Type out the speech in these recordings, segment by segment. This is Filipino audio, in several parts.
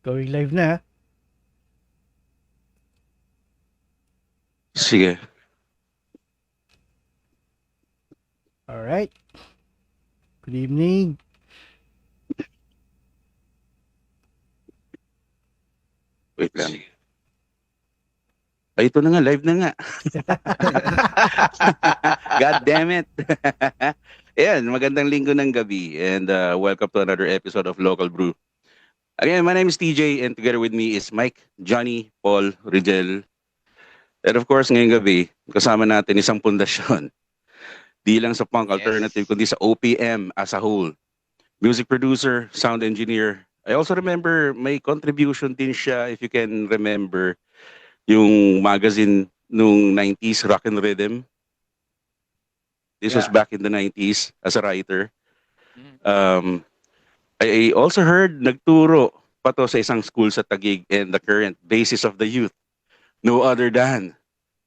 Going live na. Sige. Alright. Good evening. Wait lang. Ay, ito na nga, live na nga. God damn it. Ayan, magandang linggo ng gabi and welcome to another episode of Local Brew. Again, my name is TJ and together with me is Mike, Johnny, Paul, Rigel. And of course, ngayong gabi, kasama natin isang pundasyon. Di lang sa punk alternative, kundi sa OPM as a whole. Music producer, sound engineer. I also remember may contribution din siya, if you can remember, yung magazine nung 90s, Rock and Rhythm. This was back in the 90s as a writer. I also heard nagturo pa to sa isang school sa Taguig and the current basis of the youth. No other than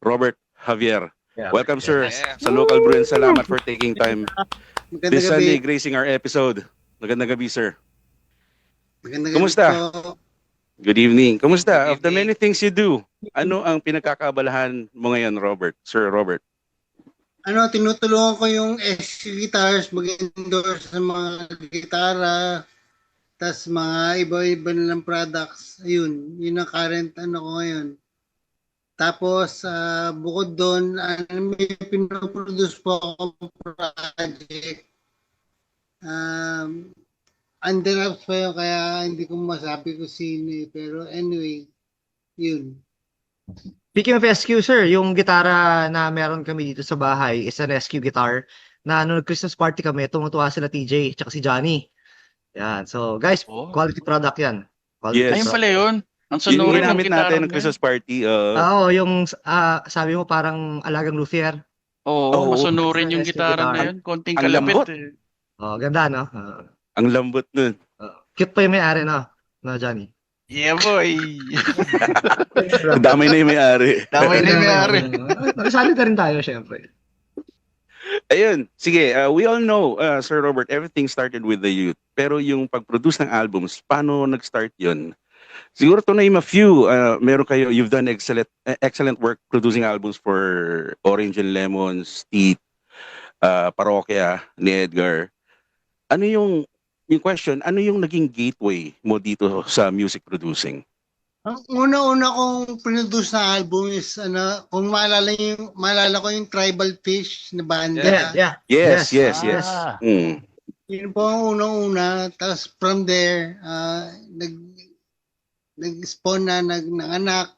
Robert Javier. Welcome, sir, sa Local Brew and salamat for taking time this Sunday gracing our episode. Magandang gabi, sir. Magandang Kumusta? gabi po. Good evening. Kumusta? Of the many things you do, ano ang pinagkakaabalahan mo ngayon, Robert? Sir Robert? Tinutulungan ko yung SC Guitars mag-endorse sa mga gitara, tas mga iba-iba nilang products. Ayun, yun ang current ko ngayon. Tapos, bukod doon, may pinoproduce po ako project. Under wraps pa yun, kaya hindi ko masabi kung sino eh. Pero anyway, yun. Speaking of SQ, sir, yung gitara na meron kami dito sa bahay is an SQ guitar na nung Christmas party kami, tumutuwa sila TJ tsaka si Johnny. Yan. So, guys, quality product yan. Quality Yes. Ayun product. pala yun. Ang Yun yung sonorin ng ginamit gitara natin ng niya. Christmas party. Oo, yung sabi mo parang alagang luthier. Oo, Oo. masonorin yung Yes, gitara guitar. na yun. Konting Ang kalapit lambot. eh. Oh, ganda, no? Ang lambot nun. Cute pa yung may-ari, no? No, Johnny? Yeah boy! Damay na yung may-ari. Damay na yung may-ari. Sali na rin tayo, syempre. Ayun, sige, we all know, Sir Robert, everything started with the youth. Pero yung pag-produce ng albums, paano nag-start yun? Siguro to name a few, meron kayo, you've done excellent work producing albums for Orange and Lemons, Teeth, Parokya, ni Edgar. Ano yung question, ano yung naging gateway mo dito sa music producing? Ang una-una kong produce na album is kung maalala ko yung Tribal Fish na banda. Yeah. Yes. Ah. Mm. Yun po ang unang-una. Tapos from there, nag-spawn na, nanganak.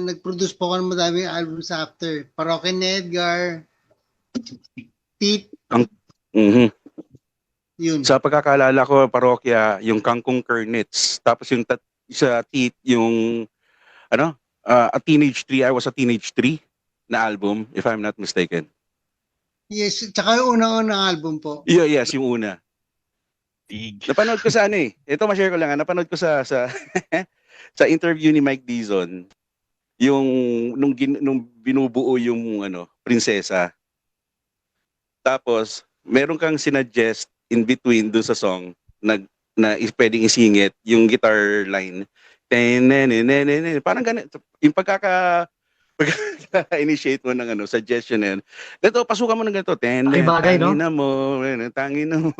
Nag-produce po ako ng madaming albums after. Parokya ni Edgar, Teeth, Mhm. yun. Sa pagkakaalala ko, Parokya, yung Kangkong Kernets, tapos yung sa Teeth, yung A Teenage Tree, I Was a Teenage Tree na album, if I'm not mistaken. Yes, tsaka yung unang-unang album po. Yes, yung una. Tig. Napanood ko sa ito ma-share ko lang, napanood ko sa sa interview ni Mike Dizon, yung nung binubuo yung prinsesa. Tapos, meron kang sinuggest in between dun sa song na pwedeng isingit yung guitar line. Parang ganito. Yung pagkaka-initiate mo ng suggestion na yun. Ganito, pasukan mo ng ganito. Bagay, no? Tangin na mo.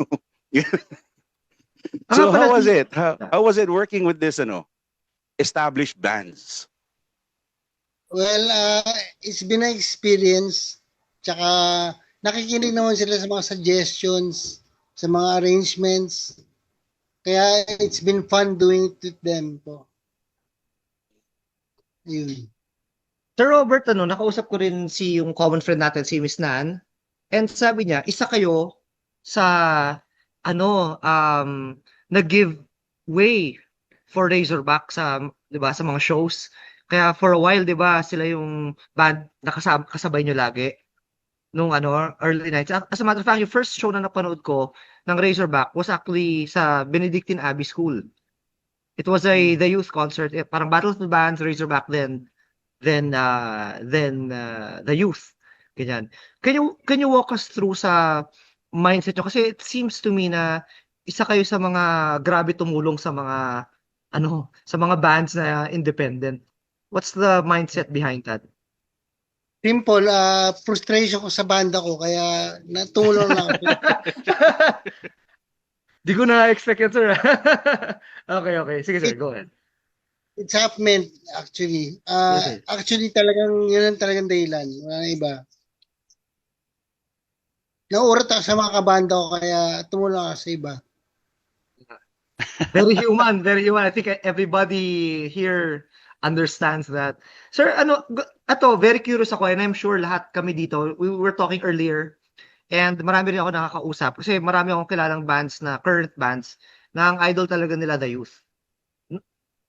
So how was it? How was it working with this established bands? Well, it's been an experience. Tsaka nakikinig naman sila sa mga suggestions, sa mga arrangements. Kaya it's been fun doing it with them po. Ayun. Sir Robert, nakausap ko rin yung common friend natin, si Miss Nan. And sabi niya, isa kayo sa, nag-give way for Razorback sa, di ba, sa mga shows. Kaya for a while, di ba, sila yung band na kasabay nyo lagi nung early nights. As a matter of fact, yung first show na napanood ko ng Razorback was actually sa Benedictine Abbey School. It was the youth concert, parang Battle of the Bands, Razorback then the youth. Ganyan. Can you walk us through sa mindset nyo? Kasi it seems to me na isa kayo sa mga grabe tumulong sa mga sa mga bands na independent. What's the mindset behind that? Simple, frustration ko sa banda ko, kaya natulong lang ako. Di ko na-expect yun, sir. Okay. Sige, sir. Go ahead. It's half meant, actually. Yes, sir. Actually, yun ang talagang dahilan. Wala na iba. Nauurat ako sa mga kabanda ko, kaya tumulong ako sa iba. Very human, very human. I think everybody here understands that. Sir, very curious ako, and I'm sure lahat kami dito, we were talking earlier, and marami rin ako nakakausap kasi marami akong kilalang bands na current bands na ang idol talaga nila the youth.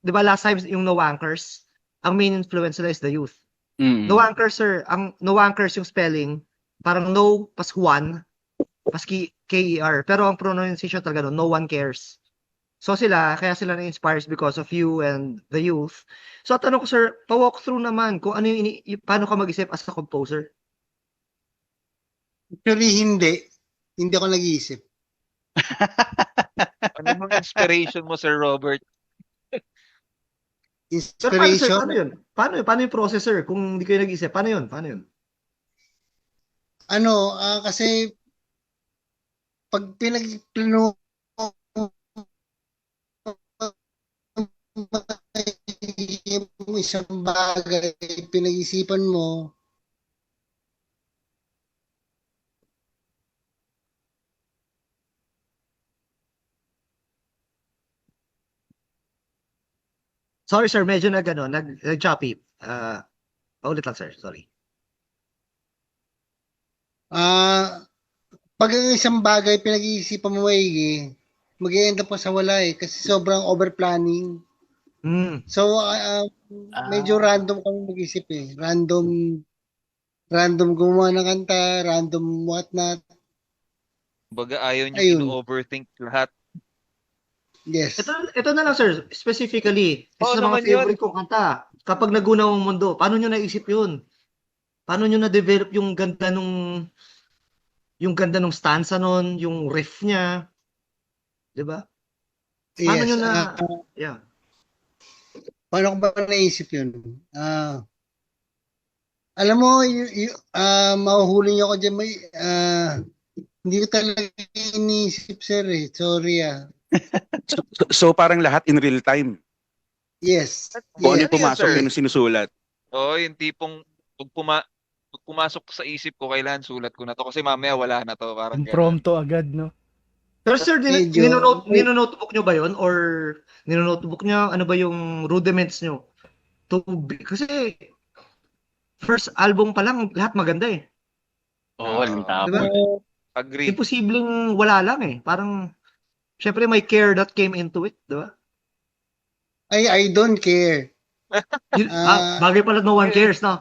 Di ba last time yung No Wankers, ang main influence nila is the youth. Mm. No Wankers, sir, ang No Wankers yung spelling, parang no pas one, pas K-E-R, pero ang pronunciation talaga no one cares. So kaya sila na-inspires because of you and the youth. So at ko sir, pa-walk through naman kung ano paano ka mag-isip as a composer. Actually, hindi. Hindi ako nag-iisip. Ano bang inspiration mo, Sir Robert? Pero paano sir, Inspiration. paano yun? Paano yung process sir? Kung hindi kayo nag-iisip, paano yun? Kasi pag pinagplano mo isang bagay, pinag-isipan mo, Sorry sir, medyo nag-choppy. Ulit lang sir, sorry. pag ang isang bagay pinag-iisipan mo maigi, mag-i-end up ka sa wala kasi sobrang over-planning. So, medyo random kami mag-isip Random gumawa ng kanta, random whatnot. Baga ayaw nyo Ayun. ino-overthink lahat. Yes. Ito na lang sir, specifically, isa sa mga naman yun. favorite kong kanta. Kapag nagunaw ang mundo, paano nyo naisip yun? Paano nyo na-develop yung ganda nung stanza nun, yung riff niya? Di ba? Paano Yes. nyo na... yeah. Paano ko ba naisip yun? Alam mo, mahuhuli niyo ako dyan. Hindi ko talaga iniisip, sir. Sorry. So parang lahat in real time. Yes. Kung ano Yes. yung pumasok, sir? yun yung sinusulat. Oo, yung tipong pag pumasok sa isip ko, kailangan sulat ko na to kasi mamaya wala na to. Parang ganun. Impromptu agad, no? Pero sir, Medyo- ninonotebook nyo ba yun? Or ninonotebook nyo, ano ba yung rudiments nyo? Kasi first album pa lang, lahat maganda eh. Oo, walang Diba? tapon. Agree. Imposibleng wala lang eh. Parang, syempre may care that came into it, di ba? I don't care. Bagay pala no one cares, no?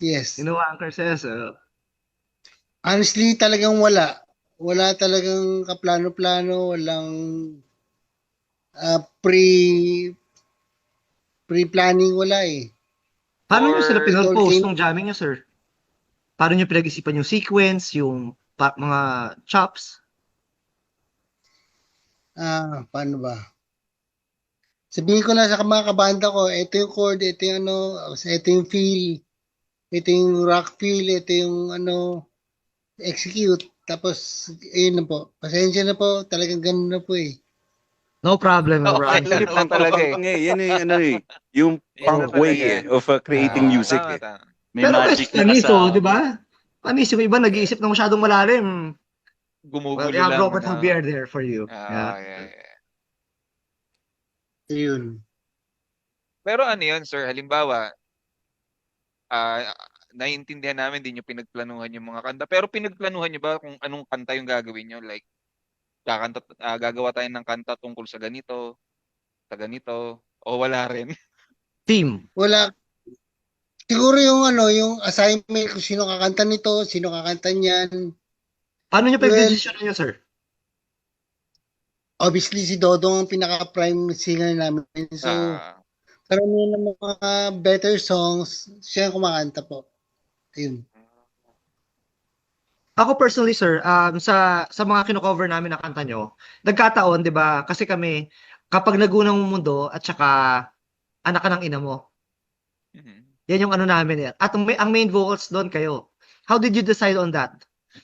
Yes. You know what Anchor says? Honestly, talagang wala. Wala talagang kaplano-plano, walang pre-planning, wala eh. Paano nyo sila Or pinag-post talking- nung jamming nyo, sir? Paano nyo pinag-isipan yung sequence, yung mga chops? Paano ba? Sabihin ko na sa mga kabanda ko, ito yung chord, ito yung ito yung feel, ito yung rock feel, ito yung execute. Tapos, ayun na po. Pasensya na po, talagang ganun na po eh. No problem, no Okay problem. lang naman talaga eh. Yan yung punk talaga way yan. of creating music. Tama, Eh. tama. May Pero magic na panis, kasama. di ba? Panis, yung iba nag-iisip na masyadong malalim. Gumugulo Well, they have lang. Robert Javier there for you. Yeah. Yeah. Ayun. Pero ano yun, sir? Halimbawa, naiintindihan namin din yung pinagplanuhan yung mga kanta. Pero pinagplanuhan nyo ba kung anong kanta yung gagawin nyo? Like, gagawa tayo ng kanta tungkol sa ganito, o wala rin? Team. Wala. Siguro yung assignment kung sino kakanta nito, sino kakanta niyan. Paano nyo pag-decision nyo, sir? Obviously, si Dodong ang pinaka-prime singer namin. So, karamihan ng mga better songs, siya ang kumakanta po. Ayun. Ako personally, sir, sa mga kino-cover namin na kanta nyo, nagkataon, 'di ba? Kasi kami kapag Lagunang Mundo at saka Anak Ka ng Ina Mo, Mhm. yan yung ano namin eh. At ang main vocals doon kayo. How did you decide on that?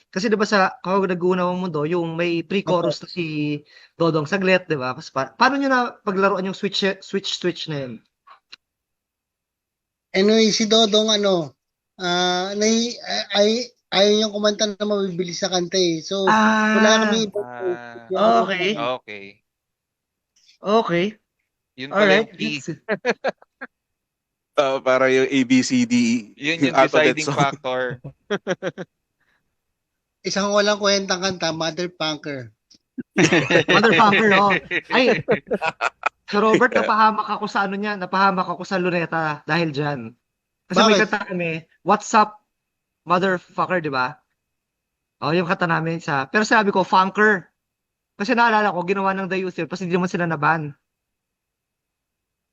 Kasi 'di ba sa kapag Lagunang Mundo, yung may pre-chorus na si Dodong saglit, 'di ba? Paano nyo na paglaruan yung switch na yun? Anyway, si Dodong ayaw niyang kumanta na mabibilis sa kanta eh. So, wala kami ibang Ah, Okay. okay. Okay. Yun pala Alright. yung key. Para yung ABCD, Yun yung alphabet deciding song. factor. Isang walang kwentang kanta, Mother Punker. Motherfucker, no? Ay, Sir Robert, napahamak ako sa ano niya, napahamak ako sa luneta dahil dyan. Kasi may Bakit? kanta kami, What's Up, Motherfucker, di ba? O, yung kanta namin pero sabi ko, funker. Kasi naalala ko, ginawa ng The Youth yun, kasi hindi naman sila naban.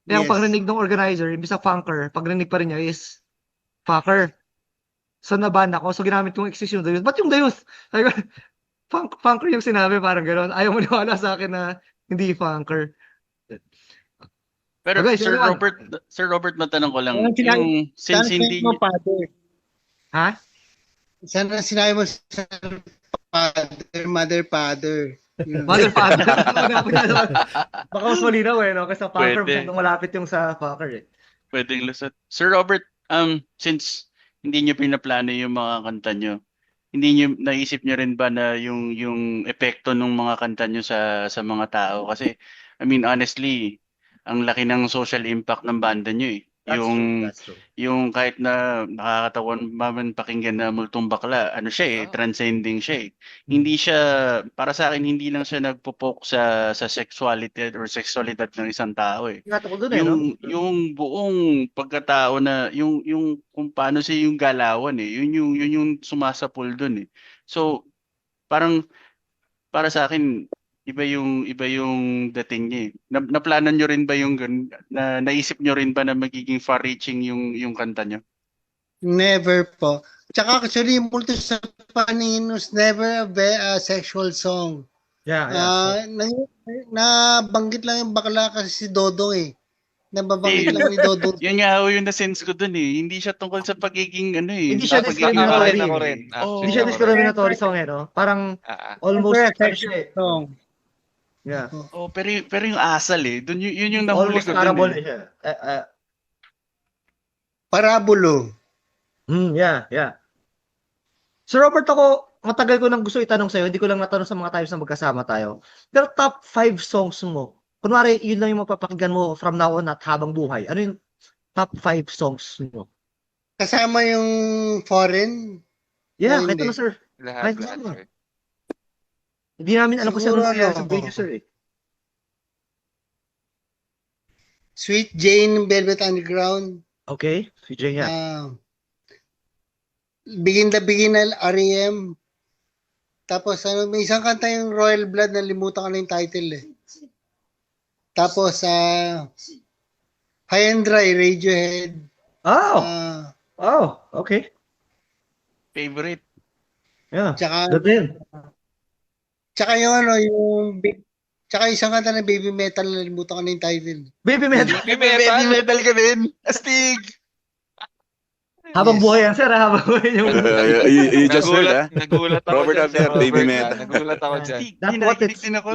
Kaya ang Yes. pagrinig ng organizer, imbis na funker, pagrinig pa rin niya is, fucker. So, naban ako. So, ginamit kong excuse yung The Youth. Ba't yung The Youth? Sabi ko, funker yung sinabi, parang gano'n. Ayaw mo niwala sa akin na hindi funker. Pero Okay, Sir sino naman? Robert, matanong ko lang, Anong sinabi- yung since hindi mo, Father? Ha? Sana sinabi mo sa Father, Father. Yun. Motherfucker. Baka mas malinaw eh, no? Kasi sa fucker, Pwede. masyadong malapit yung sa fucker eh. pwedeng lusot. Sir Robert, since hindi nyo pinaplano yung mga kanta nyo, hindi nyo naisip nyo rin ba na yung epekto ng mga kanta nyo sa mga tao? Kasi, I mean, honestly, ang laki ng social impact ng banda nyo eh. That's true. Yung kahit na nakakatawan man pakinggan na multong bakla, ano siya eh, transcending siya eh. Hindi siya, para sa akin, hindi lang siya nagpo-poke sa sexuality or sexualidad ng isang tao eh. Ingatan ko dun eh, no? Yung buong pagkatao na yung kung paano siya yung galawan eh, yun yung sumasapul dun eh. So parang para sa akin iba yung dating niya eh. Naplanan nyo rin ba yung na naisip nyo rin ba na magiging far-reaching yung kanta nyo? Never po. Tsaka actually, Multo sa Paningin was never a sexual song. Yeah. Nabanggit lang yung bakla kasi si Dodong eh. Nababanggit lang ni Dodong. Yun nga yung na-sense ko dun eh. Hindi siya tungkol sa pagiging ano eh. Hindi siya sa discriminatory. Ako rin. Oo. Hindi siya Ako rin. discriminatory song eh, no? Parang almost Never a ano siya sexual eh. song. Yeah. Oh, pero yung asal eh. Yun yung nahuli Almost ko dun parable eh. eh siya. Parabulo. Yeah. Sir Robert, ako, matagal ko nang gusto itanong sa'yo, hindi ko lang natanong sa mga times na magkasama tayo. Pero top 5 songs mo, kunwari, yun lang yung mapapakinggan mo from now on at habang buhay. Ano yung top 5 songs mo? Kasama yung foreign. Yeah, Oh, kahit hindi. ano, sir. Lahat, Kahit ano. sir. Hindi namin alam kung sino Siguro, nangyari ano, sa video, sir eh. Sweet Jane, Velvet Underground. Okay, si Jay, yeah. Begin na R.E.M. Tapos may isang kanta yung Royal Blood, nalimutan ko na yung title eh. Tapos High and Dry, Radiohead. Oh, Ah, okay. Favorite. Yeah, tsaka good din. tsaka isang kanta ng Baby Metal, nalimutan ko na yung title. Baby metal. Baby metal ka din. Astig. Habang Yes. buhay yan, sir. Habang buhay yung... You just heard, ha? Nagulat ako Robert dyan, Abner, Sir Baby Robert, Metal. Nagulat ako dyan. Astig. That's Nakikinig din ako.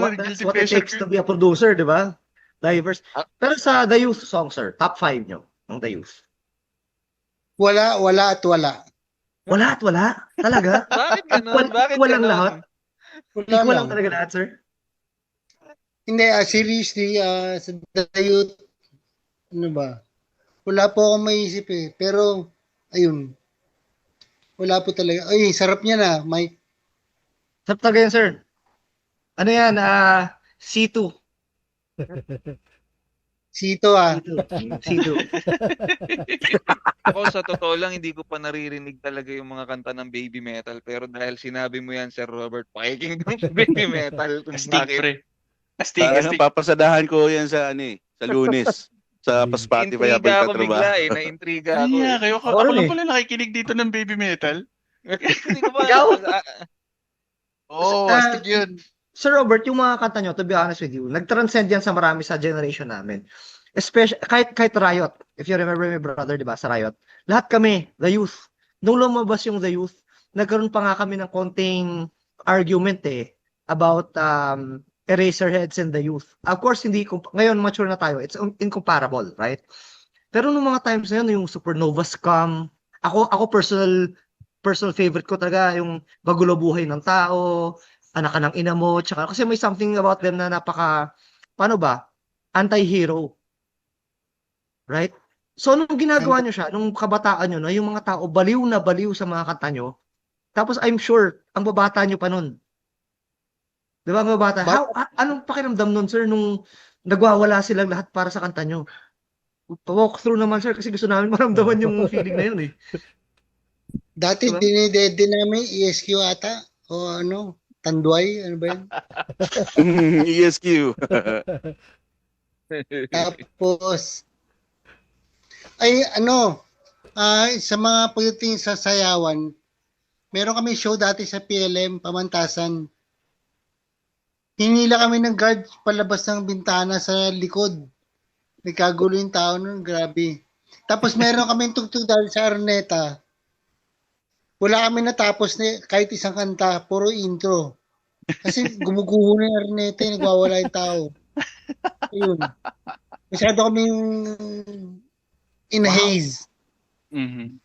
what it takes to be a producer, di ba? Diverse. Pero sa The Youth song, sir, top 5 nyo ng The Youth. Wala at wala. Wala at wala? Talaga? Bakit ganun? Bakit Walang ganun? lahat? Wala Equal lang lang. talaga lahat, sir? Hindi, seriously, sa The Youth, ano ba? Wala po akong maisip eh. Pero, ayun. Wala po talaga. Ay, sarap niya na, Mike. Sarap talaga yan, sir. Ano yan? C2. Sito C2. Ako sa totoo lang, hindi ko pa naririnig talaga yung mga kanta ng Baby Metal. Pero dahil sinabi mo yan, Sir Robert, pakikinggan sa Baby Metal. Kung Astig, bakit. pre. Astig. Papasadahan ko yan sa sa Lunes. Sa Spotify habang Intriga ako tatrabaho. bigla eh. Naintriga ako Hindi eh. nga, Ako ako rin lang eh. pala nakikinig dito ng Baby Metal. Hindi ko ba, Ikaw? Oo, Ah, astig yun. Sir Robert, yung mga kanta nyo, to be honest with you, nag-transcend yan sa marami sa generation namin. Especially, kahit Riot, if you remember my brother, di ba, sa Riot, lahat kami, the youth, nung lumabas yung the youth, nagkaroon pa nga kami ng konting argument about Eraserheads and the youth. Of course, hindi, ngayon mature na tayo, it's incomparable, right? Pero nung mga times na yun, yung Supernova Scum, ako personal favorite ko talaga yung Magulo Buhay ng Tao, Anak ka ng Ina Mo, tsaka kasi may something about them na paano ba, anti-hero, right? So, nung ginagawa nyo siya, nung kabataan nyo, na yung mga tao baliw na baliw sa mga kanta nyo, tapos I'm sure, ang babata nyo pa nun. Di ba, ang babata? Anong pakiramdam nun, sir, nung nagwawala silang lahat para sa kanta nyo? Pa-walk through naman, sir, kasi gusto namin maramdaman yung feeling na yun eh. Dati Diba? dinidede namin ESQ ata o ano, Tanduay, ano ba yun? ESQ. Tapos, ay ano, sa mga pagdating sa sayawan, meron kami show dati sa PLM, Pamantasan. Hinila kami ng guard palabas ng bintana sa likod. Nagkagulo yung tao nun, grabe. Tapos meron kami tugtog dahil sa Araneta. Wala kami natapos kahit isang kanta, puro intro. Kasi gumuguho na yung Araneta, nagwawala yung tao. Ayun. Masyado kami yung in a haze. Mhm.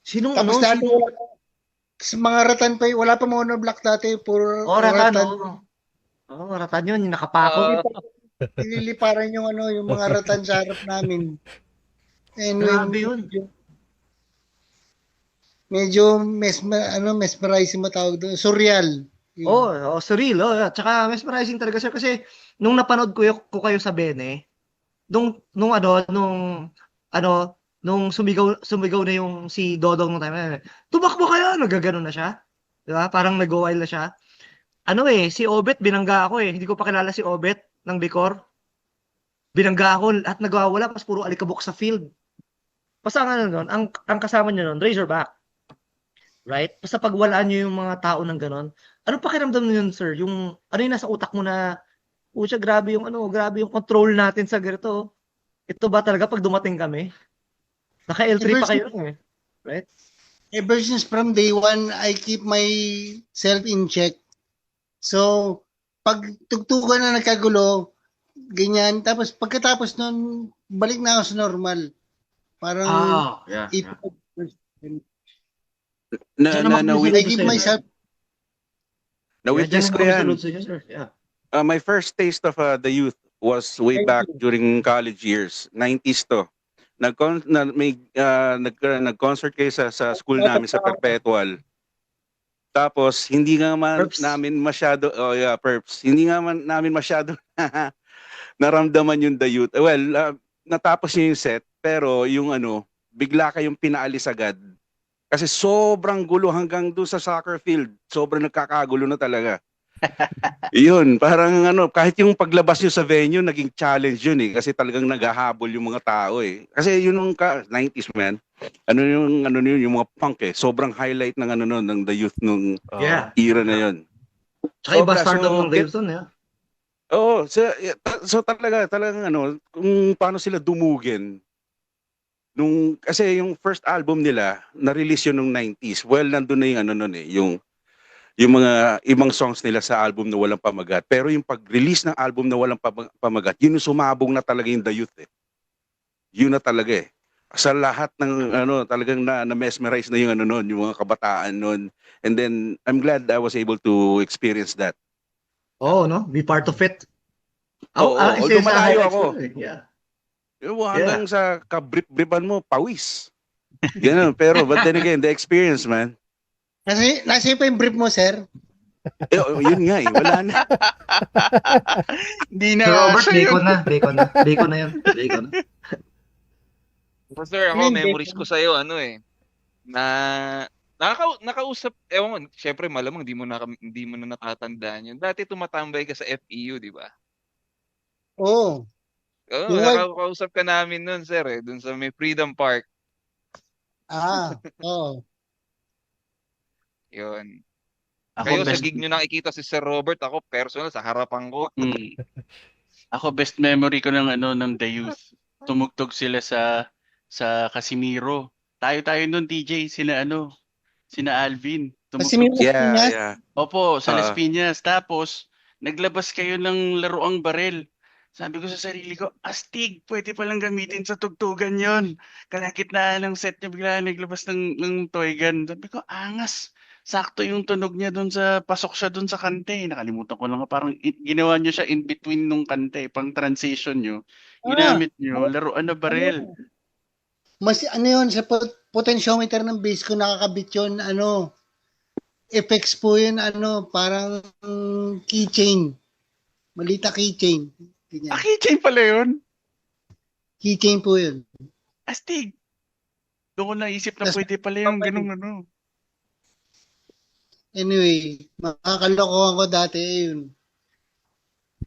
Sinong Tapos ano? dati sa mga ratan pa, wala pa monoblock dati, puro Ratan, ratan. ratan yun, yung nakapako. Nililiparan yung yung mga ratan sa harap namin. Grabe yun. Medyo mesmerizing matawag doon. Surreal. Surreal. Tsaka mesmerizing talaga, sir. Kasi nung napanood ko kayo sa Bene, nung sumigaw na yung si Dodong nung time na, tumakbo kayo! Nagaganon na siya. Diba? Parang nag-wild na siya. Si Obet, binangga ako eh. Hindi ko pa kilala si Obet ng Bicor. Binangga ako at nagwawala, pas puro alikabok sa field. Basta ang kasama nyo nun, Razorback. Right? Basta pag wala nyo yung mga tao ng ganon, anong pakiramdam nyo yun, sir? Yung, ano yung nasa utak mo na, pucha, grabe yung control natin sa ganito. Ito ba talaga pag dumating kami? Naka L3 pa kayo eh. Right? Ever since from day one, I keep myself in check. So, pag tugtugan na nagkagulo, ganyan. Tapos pagkatapos nun, balik na ako sa normal. Parang, I give myself. Na-witness ko yan. Yeah. My first taste of the youth was way back during college years. 90s to. Nag-concert kayo sa school namin sa Perpetual. Tapos, hindi nga namin masyado, Perps, hindi nga namin masyado naramdaman yung the youth. Well, natapos niyo yung set, pero yung bigla kayong pinaalis agad. Kasi sobrang gulo hanggang doon sa soccer field. Sobrang nagkakagulo na talaga. Yun, parang kahit yung paglabas nyo sa venue, naging challenge yun eh. Kasi talagang naghahabol yung mga tao eh. Kasi yun nung 90s, man. Yung mga punk eh. Sobrang highlight ng ng the youth nung era na yun. Tsaka iba stardom ng the youth yeah. Oo, so talagang kung paano sila dumugin. Kasi yung first album nila, na-release yun nung 90s. Well, nandun na yung yung mga ibang songs nila sa album na Walang Pamagat. Pero yung pag-release ng album na Walang Pamagat, yun yung sumabong na talaga yung the youth eh. Yun na talaga eh. Sa lahat ng talagang na-mesmerize na yung yung mga kabataan noon. And then I'm glad I was able to experience that. Be part of it. Although malayo ako. Yeah. Hanggang sa kabrip-bripan mo, pawis. Ganun. Pero but then again, the experience, man. Kasi nasa pa yung brief mo, sir. Yun nga eh. Wala na. Hindi na. Robert, bacon na yun. Bacon na. Sir, ako, memories ko sa'yo, na nakausap, ewan ko, syempre malamang hindi mo na natatandaan yun. Dati tumatambay ka sa FEU, di ba? Oo. Nakakausap ka namin nun, sir, dun sa may Freedom Park. Oo. Yun. Ako Kayo sa best gig nyo nakikita si Sir Robert, ako personal sa harapan ko. mm, ako best memory ko ng ng The Youth. Tumugtog sila sa Casimiro. Tayo nun DJ sina Alvin. Kasi Tumugtog may Yeah, Pinas, yeah. Opo, sa Las Ah, Piñas. Tapos, naglabas kayo ng laruang barel. Sabi ko sa sarili ko, astig, pwede palang gamitin sa tugtugan yon. Kalagitnaan ng set niya, bigla naglabas ng toy gun. Sabi ko, angas. Sakto yung tunog niya pasok siya doon sa kante. Nakalimutan ko lang, parang ginawa niyo siya in between nung kante, pang transition niyo. ah, Ginamit niyo, laruan na barel. ano, mas ano yun, sa potentiometer ng bass ko nakakabit yun, effects po yun, parang keychain. Malita keychain. Ganyan. Keychain pala yun. Keychain po yun. Astig. Doon ko naisip na Tas- pwede pala yung ganung Anyway, makakalokohan ko dati yun.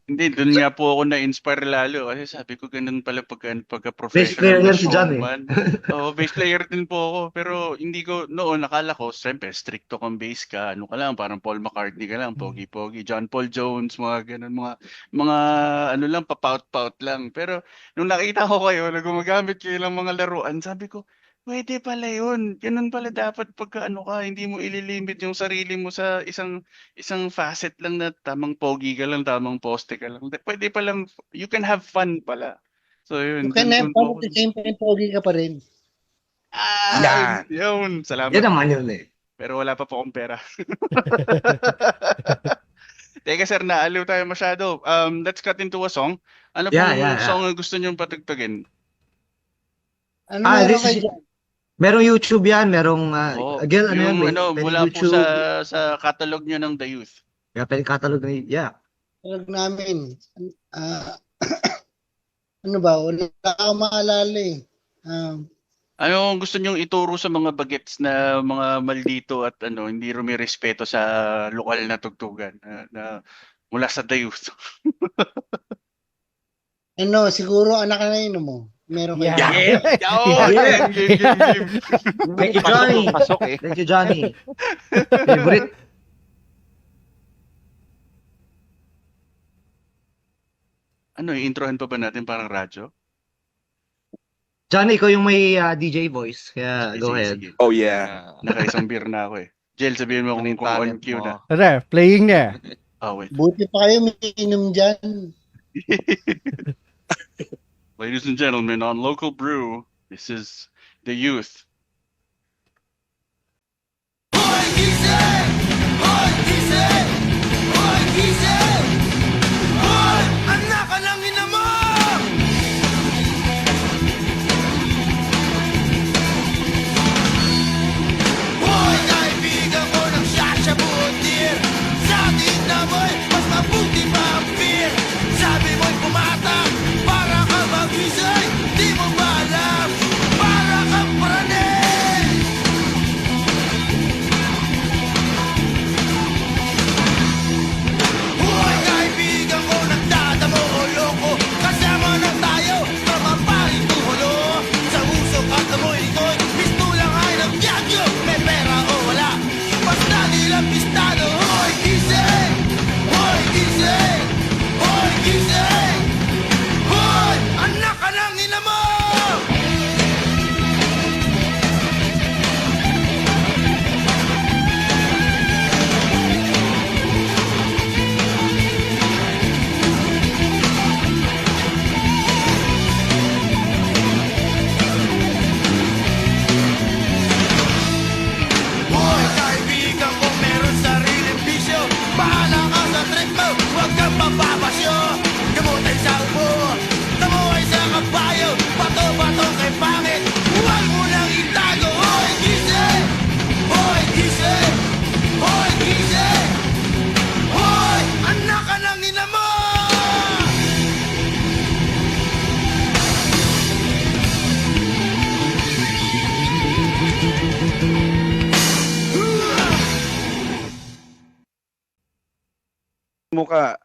Hindi, doon nga po ako na-inspire lalo kasi sabi ko ganun pala pagka Bass professional player na yan si John eh. showman. Oo, bass player din po ako. Pero hindi ko, noon nakala ko, siyempre, stricto kang bass ka. Ano ka lang, parang Paul McCartney ka lang, pogi-pogi. John Paul Jones, mga ganun, mga ano lang, papout-pout lang. Pero nung nakita ko kayo na gumagamit kayo ng mga laruan, sabi ko, pwede pala yun. Ganun pala dapat pagka hindi mo ililimit yung sarili mo sa isang facet lang na tamang pogi ka lang, tamang poste ka lang. Pwede palang, you can have fun pala. So You yun, can have dun fun po at the same time, pogi ka pa rin. Yan. yun, salamat. Yan naman yun eh. Pero wala pa po akong pera. Teka sir, naaliw tayo masyado. Let's cut into a song. Ano Yeah, pong yeah. song ang gusto niyong patugtugin? Ano Ah, meron this kayo is- dyan? Merong YouTube yan, merong, Oh, again, ano yan, yung may mula po YouTube. sa catalog niyo ng The Youth. Kaya pwede catalog na, yeah. Tulog namin. Ano ba? Wala akong maalala eh. Ano ang gusto niyong ituro sa mga bagets na mga maldito at hindi rumirespeto sa lokal na tugtugan na mula sa The Youth? Siguro anak na yun mo. Meron kayo. Yeah. Oh, Yeah. game. Thank you, Johnny. Pasok eh. Thank you, Johnny. Favorite. Introhan pa ba natin parang radyo? Johnny, ikaw yung may DJ voice. Kaya go Sige, ahead. sige. Oh, yeah. Nakaisang beer na ako eh. Jel, sabihin mo Ano yung kung on talent cue mo? na. Tara, playing na. Oh, wait. Buti pa kayo may inom dyan. Ladies and gentlemen, on Local Brew, this is The Youth. Sabi mo'y pumatak para ka magising. Di mo ba alam? Para kang praning. Hoy kaibigan ko, nagdadamo o loko. Kasama na tayo, mamapaling tuhulo. Sa usok at amoy iko'y pistulang ay nagyagyo. May pera o wala, basta nilang pistado. Hoy gising! Hoy gising! Hoy gising! Hoy! Anak ka ng ina mo! Hoy kaibigan ko, meron sariling bisyo. Bahala ka sa trip mo, huwag kang papapasyo. Gamotay sa ubo, tamuhay sa kabayo. Bato-bato kay pangit, huwag mo nang itago. Hoy gising! Hoy gising! Hoy gising! Hoy! Anak ka ng ina mo!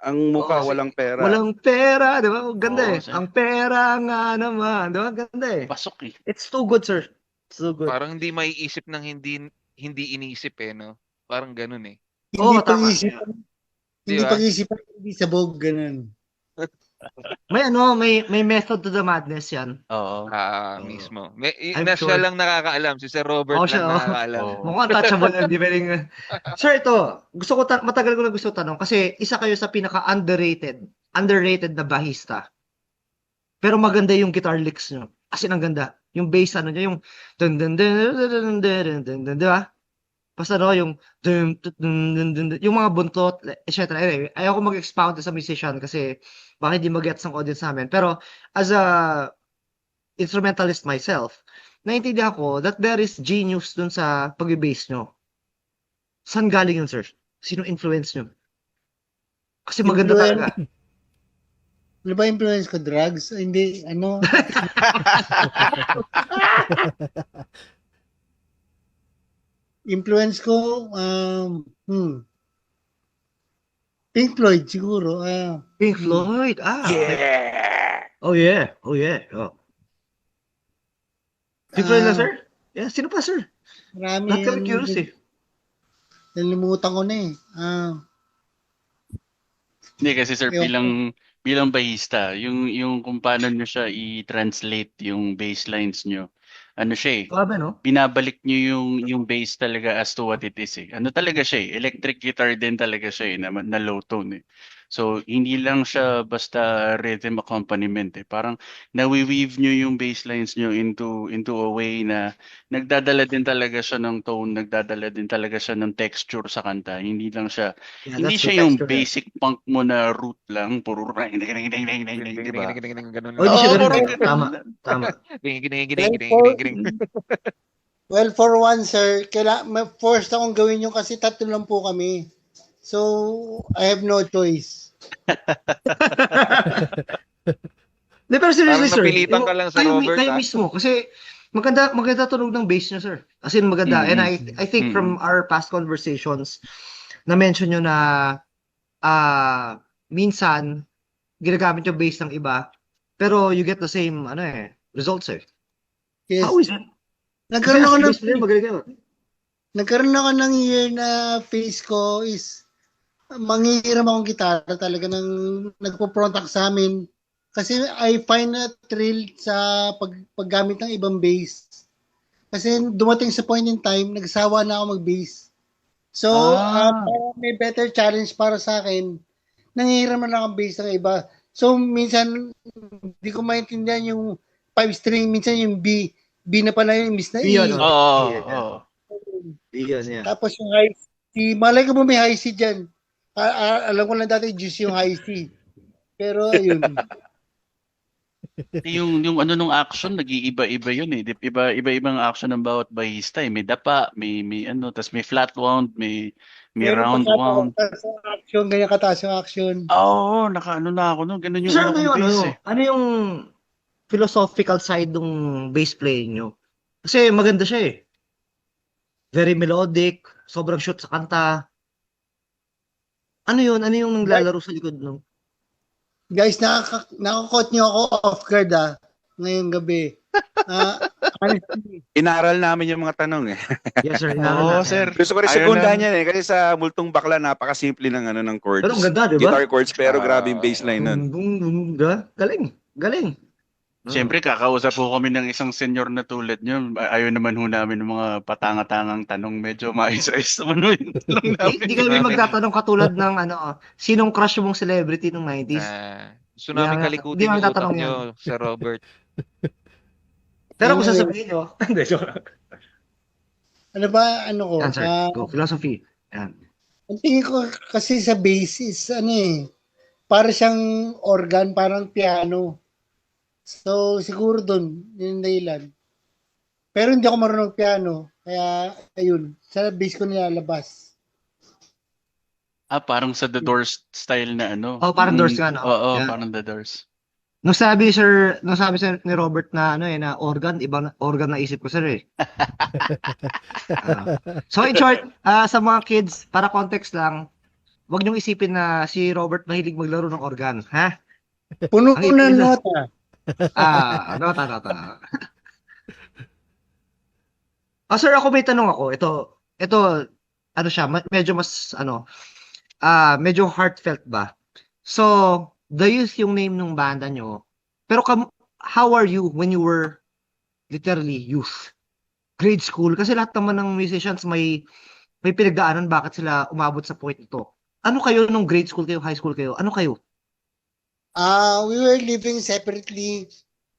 Ang muka Oo, walang pera. Walang pera, di ba? Ang ganda Oo, eh. sir. Ang pera nga naman. Di ba? Ang ganda eh. Pasok eh. It's too good, sir. It's too good. Parang hindi maiisip ng hindi iniisip eh, no? Parang ganun eh. Oo, Hindi tama. pag-isipan, Di hindi ba? pag-isipan, hindi sabog, ganun. May method to the madness yan. Oo. Oo. Mismo. I'm Siya sure. lang nakakaalam. Si Sir Robert Oo, lang siya, oo. nakakaalam. Oo. Mukhang untouchable yan, di ba rin? Sir, ito, matagal ko na gusto tanong kasi isa kayo sa underrated na bahista. Pero maganda yung guitar licks nyo. As in, ang ganda. Yung bass, ano nyo, yung dun dun dun dun dun dun dun dun dun, di ba? Basta ano, yung dun dun dun dun dun dun, yung mga buntot, etc. Anyway, ayaw ko mag-expound sa musician kasi baka hindi mag-gets ng audience namin. Pero as a instrumentalist myself, naintindihan ko that there is genius dun sa pag-bass nyo. Saan galing yun, sir? Sino influence nyo? Kasi maganda talaga. Ano ba influence ko? Drugs? Hindi, ano? Influence ko, Pink Floyd siguro. Pink Floyd. Oh yeah. Oh yeah. Oh. Pink Floyd na, sir? Yeah, sino pa, sir? Marami. Lahat kami curious eh. Nalimutan ko na eh. Hindi kasi sir, Ayun. bilang bahista, yung kung paano nyo siya i-translate yung bass lines nyo, ano siya eh, Grabe, no? binabalik nyo yung bass talaga as to what it is eh. Ano talaga siya eh, electric guitar din talaga siya eh, na low tone eh. So, hindi lang siya basta rhythm accompaniment eh. Parang nawi-weave nyo yung bass lines nyo into a way na nagdadala din talaga siya ng tone, nagdadala din talaga siya ng texture sa kanta. Hindi lang siya, Yeah, hindi that's siya the yung texture. basic punk mo na root lang, puro ring, di ba? Ganun Oh, hindi siya Oo, ganun. puro Tama. ganun. Tama. Well, for one, sir, forced akong gawin yun kasi tatlo lang po kami. So, I have no choice. Hindi, pero seriously, Parang sir. napilitan ka lang sa Robert, Kayo ah. mismo. Kasi maganda tunog ng bass niya, sir. As in, maganda. And I think from our past conversations, na-mention nyo na minsan, ginagamit yung bass ng iba, pero you get the same results eh. Yes. How is it? Nagkaroon ako ng Bass player, magaling kayo. nagkaroon ako ng year na face ko is manghihiram akong gitara talaga ng nagpo-frontak sa amin. Kasi I find a thrill sa paggamit ng ibang bass. Kasi dumating sa point in time, nagsawa na ako mag-bass. So, parang may better challenge para sa akin, nanghihiram na lang ang bass ng iba. So, minsan, hindi ko maintindihan yung 5-string, minsan yung B na pala yung imbis na E. Yun, Oo. Yun, yeah. Tapos yung high C, malay ko mo may high C dyan. Alam ko lang dati juice yung high C. Pero yun. Yung ano nung action, nag-iiba-iba yun eh. Iba-ibang action ng bawat bahista eh. May dapa, may ano, tas may flat wound, may round wound. Action, ganyan kataas yung action. Oo, nakaano na ako nun. Ganun yung Sir, una kong bass eh. ano yung philosophical side ng bass playing nyo? Kasi maganda siya eh. Very melodic, sobrang shoot sa kanta. Ano yun? Ano yung naglalaro sa likod ng... Guys, nakakot nyo ako off guard ngayong gabi. Honestly, Inaral namin yung mga tanong eh. Yes, sir. Oo, sir. Gusto ko rin Ayaw sekundahan na. yan eh. Kasi sa multong bakla, napakasimple ng ng chords. Pero ang ganda, di ba? Guitar chords, pero grabe yung bassline nun. Galing. Galing. Siyempre, kakausap po kami ng isang senior na tulad nyo. Ayaw naman ho namin ng mga patanga-tangang tanong. Medyo mais-ais naman ho yung tanong namin. Hindi kami magtatanong katulad ng sinong crush mong celebrity ng 90s? Gusto namin Hindi kalikutin namin yung utak tatanong nyo, Sir Robert. Pero kung sasabihin nyo, hindi, joke lang. ano ba, ano ko? Yan, sir. Go. Philosophy. Yan. Ang tingin ko kasi sa bass is, para siyang organ, parang piano. So, siguro dun, yun yung dahilan. Pero hindi ako marunong piano. Kaya, ayun, sa bass ko nilalabas. Parang sa The Doors style na ano. Oh, parang Doors nga, no? Oo, Yeah. parang The Doors. Nung sabi sir ni Robert na na organ, ibang organ na isip ko sir eh. So in short, sa mga kids, para context lang, wag niyong isipin na si Robert mahilig maglaro ng organ, ha? Puno ko Ang ng ipin- nota. Nota. Sir, ako may tanong ako. Ito, ano siya, medyo mas ano, medyo heartfelt ba. So, The Youth yung name ng banda nyo. Pero how are you when you were literally youth? Grade school? Kasi lahat naman ng musicians may pinagdaanan bakit sila umabot sa point ito. Ano kayo nung grade school kayo, high school kayo? Ano kayo? We were living separately.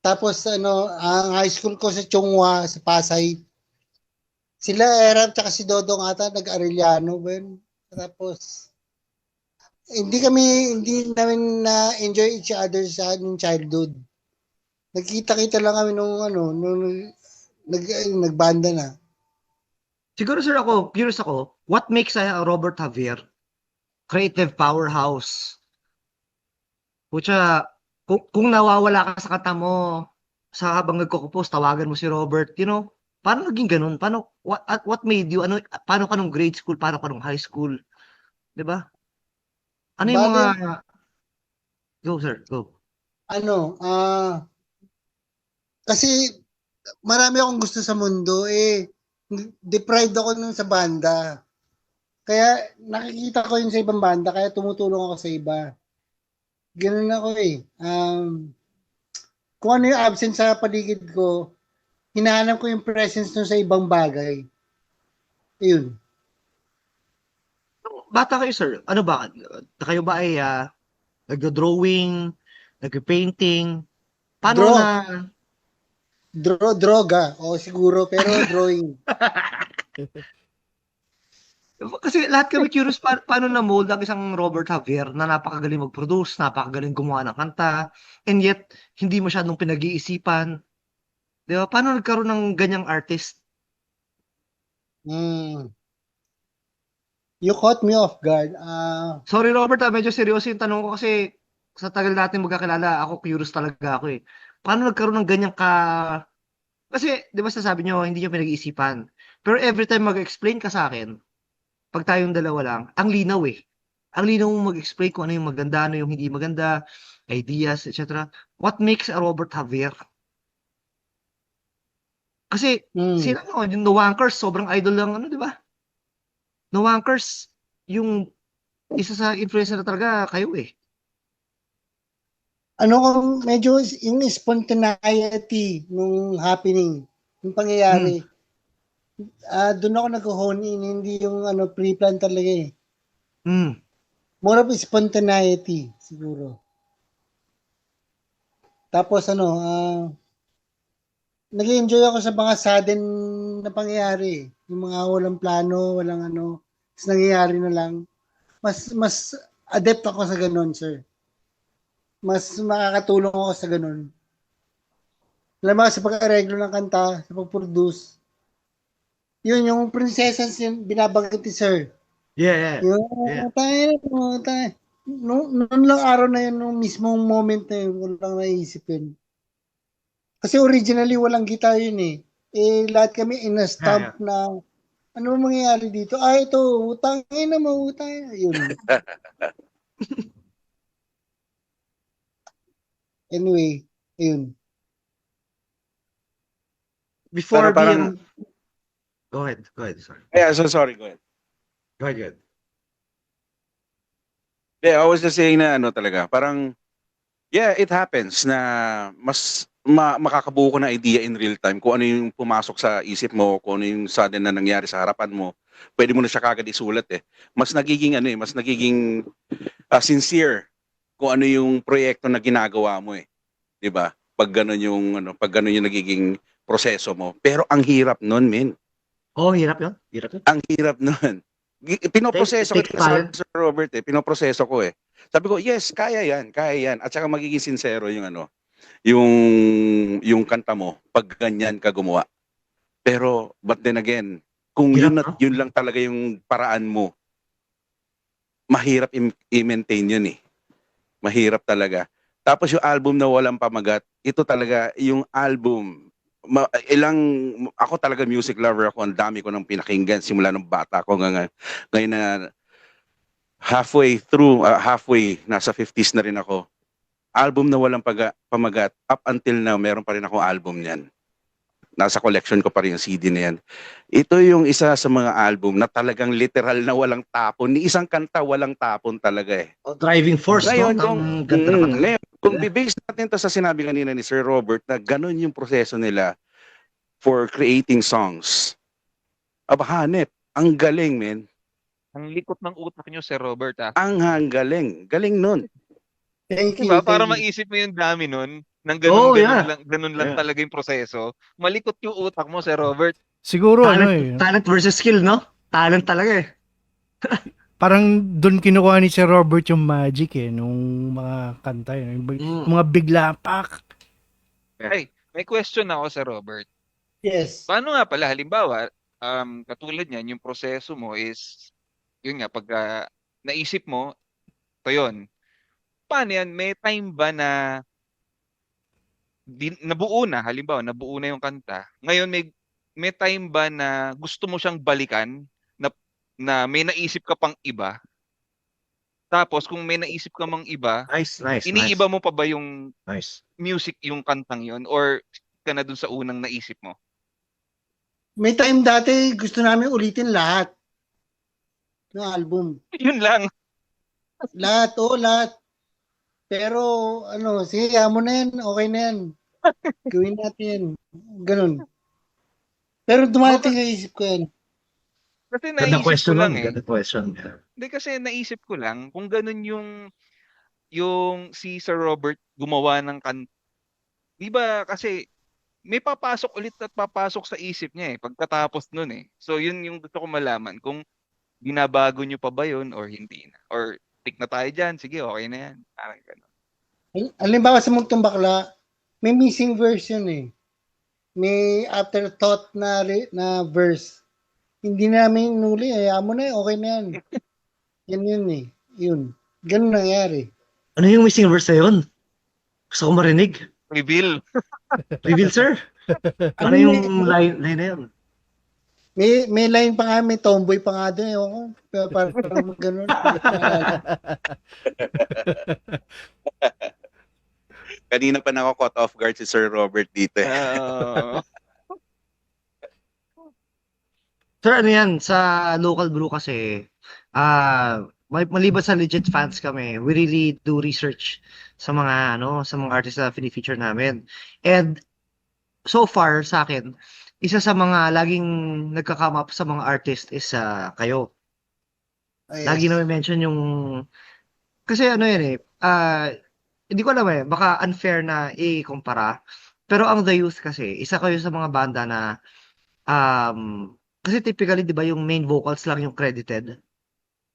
Tapos ang high school ko sa Chongwa, sa Pasay. Sila Erap tsaka si Dodong ata nag-Arellano ba yun? Tapos hindi namin na-enjoy each other sa nung childhood. Nagkita-kita lang kami nung nagbanda na. Siguro sir curious ako, what makes Robert Javier creative powerhouse? Pucha, kung nawawala ka sa kanta mo, sa habang nagko-compose, tawagan mo si Robert, paano naging ganun? What made you, paano ka nung grade school, paano ka nung high school? 'Di ba? Ano yung Bale, mga, go sir, go. Kasi marami akong gusto sa mundo deprived ako nun sa banda. Kaya nakikita ko yun sa ibang banda, kaya tumutulong ako sa iba. Ganun ako kung ano yung absent sa paligid ko, hinahanap ko yung presence nun sa ibang bagay. Yun. Bata kayo sir, ano ba? Kayo ba ay nagdo-drawing, nagpo-painting? Paano Draw. na? Droga. O siguro, pero drawing. Kasi lahat kami curious paano na-mold ang isang Robert Javier na napakagaling mag-produce, napakagaling gumawa ng kanta, and yet hindi masyadong pinag-iisipan. Di ba? Paano nagkaroon ng ganyang artist? You caught me off guard. Sorry Robert, medyo seryoso yung tanong ko kasi sa tagal natin magkakilala, ako curious talaga ako eh. Paano nagkaroon ng ganyang Kasi, di ba sasabi nyo, hindi nyo pinag-iisipan. Pero every time mag-explain ka sa akin, pag tayong dalawa lang, ang linaw eh. Ang linaw mong mag-explain kung ano yung maganda, ano yung hindi maganda, ideas, etc. What makes a Robert Javier? Kasi, sila yung No Wankers, sobrang idol lang, di ba? No Wankers, yung isa sa influencer na talaga kayo eh. Medyo yung spontaneity nung happening, yung pangyayari. Doon ako nag-hone in, hindi yung pre-plan talaga eh. More of spontaneity, siguro. Tapos nag-enjoy ako sa mga sudden na pangyayari. Yung mga walang plano, walang tapos nangyayari na lang. Mas adept ako sa ganun, sir. Mas makakatulong ako sa ganun. Alam mo, sa pag-areglo ng kanta, sa pag-produce, yun, yung princesses yung binabanggit ni sir. Yeah. Tayo. Noon lang araw na yun, nung mismong moment na yun, walang naisip yun. Kasi originally, walang guitar yun eh. Lahat kami in-stamp na, ano mangyayari dito? Ito, utangin na mautangin. Yun. Anyway, yun. Before Parang- Go ahead, sorry. Yeah, so sorry, go ahead. Go ahead. Yeah, I was just saying na talaga, parang, yeah, it happens na mas makakabuo ko na idea in real time kung ano yung pumasok sa isip mo, kung ano yung sudden na nangyari sa harapan mo. Pwede mo na siya kagad isulat eh. Mas nagiging sincere kung ano yung proyekto na ginagawa mo eh. 'Di ba? Pag ganun yung nagiging proseso mo. Pero ang hirap noon, men. Oh, hirap yun? Ang hirap nun. Pinoproseso ko Take sa time. Sir Robert pinoproseso ko eh. Sabi ko, yes, kaya yan. At saka magiging sincero yung yung kanta mo pag ganyan ka gumawa. Pero, but then again, kung Hirap, yun lang talaga yung paraan mo, mahirap i-maintain yun eh. Mahirap talaga. Tapos yung album na Walang Pamagat, ito talaga yung album, ako talaga music lover ako, ang dami ko nang pinakinggan simula nung bata ako ngayon na halfway nasa 50s na rin ako. Album na Walang Pamagat, up until now meron pa rin ako album niyan. nasa collection ko pa rin yung CD na yan. Ito yung isa sa mga album na talagang literal na walang tapon. Ni isang kanta walang tapon talaga eh. Driving force, Ngayon, no? Ang ganda na kanta. ngayon, kung bibase natin to sa sinabi kanina ni Sir Robert na ganun yung proseso nila for creating songs. Aba, hanep. Ang galing, men. Ang likot ng utak nyo, Sir Robert, ah. Ang galing. Galing nun. Thank you. Diba? Para thank you. maisip mo yung dami nun, nang Oh, ganun, yeah. ganun lang Yeah. talaga yung proseso. Malikot yung utak mo, Sir Robert. Siguro ano eh. Talent versus skill, no? Talent talaga eh. Parang doon kinukuha ni Sir Robert yung magic eh. Nung mga kanta yun. Yung mga bigla, pak. Ay, may question ako, Sir Robert. Yes. Paano nga pala, halimbawa, katulad niyan, yung proseso mo is, yun nga, pag naisip mo, to yun. Paano yan? May time ba na nabuo na, halimbawa, nabuo na yung kanta. Ngayon, may time ba na gusto mo siyang balikan, na may naisip ka pang iba? Tapos, kung may naisip ka mang iba, Nice. iniiba mo pa ba yung Nice. music, yung kantang yon, or ka na dun sa unang naisip mo? May time dati gusto namin ulitin lahat ng album. Yun lang. Lahat. Pero sige, mo na yan, okay na yan. Gawin natin yan. Ganun. Pero dumating sa isip ko yan. Kasi Ganda naisip question ko lang lang. eh. Ganda question. Hindi, kasi naisip ko lang kung ganun yung si Sir Robert gumawa ng kanta. Di ba kasi may papasok ulit at papasok sa isip niya eh pagkatapos nun eh. So yun yung gusto ko malaman kung binabago niyo pa ba yun or hindi na. Or stick na tayo dyan, sige, okay na yan. Parang ganun. Halimbawa sa Multong Bakla, may missing verse yun eh. May afterthought na verse. Hindi namin nuli, mo na okay na yan. Yan yun eh. Yun. Ganun nangyari. Ano yung missing verse na yun? Gusto ko marinig. Reveal. Reveal, sir. Ano yung line na yun? May line pa nga, may tomboy pa nga doon. Ewan ko. Pero parang ganun. Kanina pa nako-caught off guard si Sir Robert dito. Sir, ano yan? Sa local brew kasi, maliban sa legit fans kami, we really do research sa mga artists na feature namin. And so far sa akin, isa sa mga laging nagka-come up sa mga artist is kayo. Yes. Lagi na mention yung kasi yan hindi ko alam baka unfair na i-kumpara. Pero ang The Youth kasi, isa kayo sa mga banda na kasi typically 'di ba yung main vocals lang yung credited.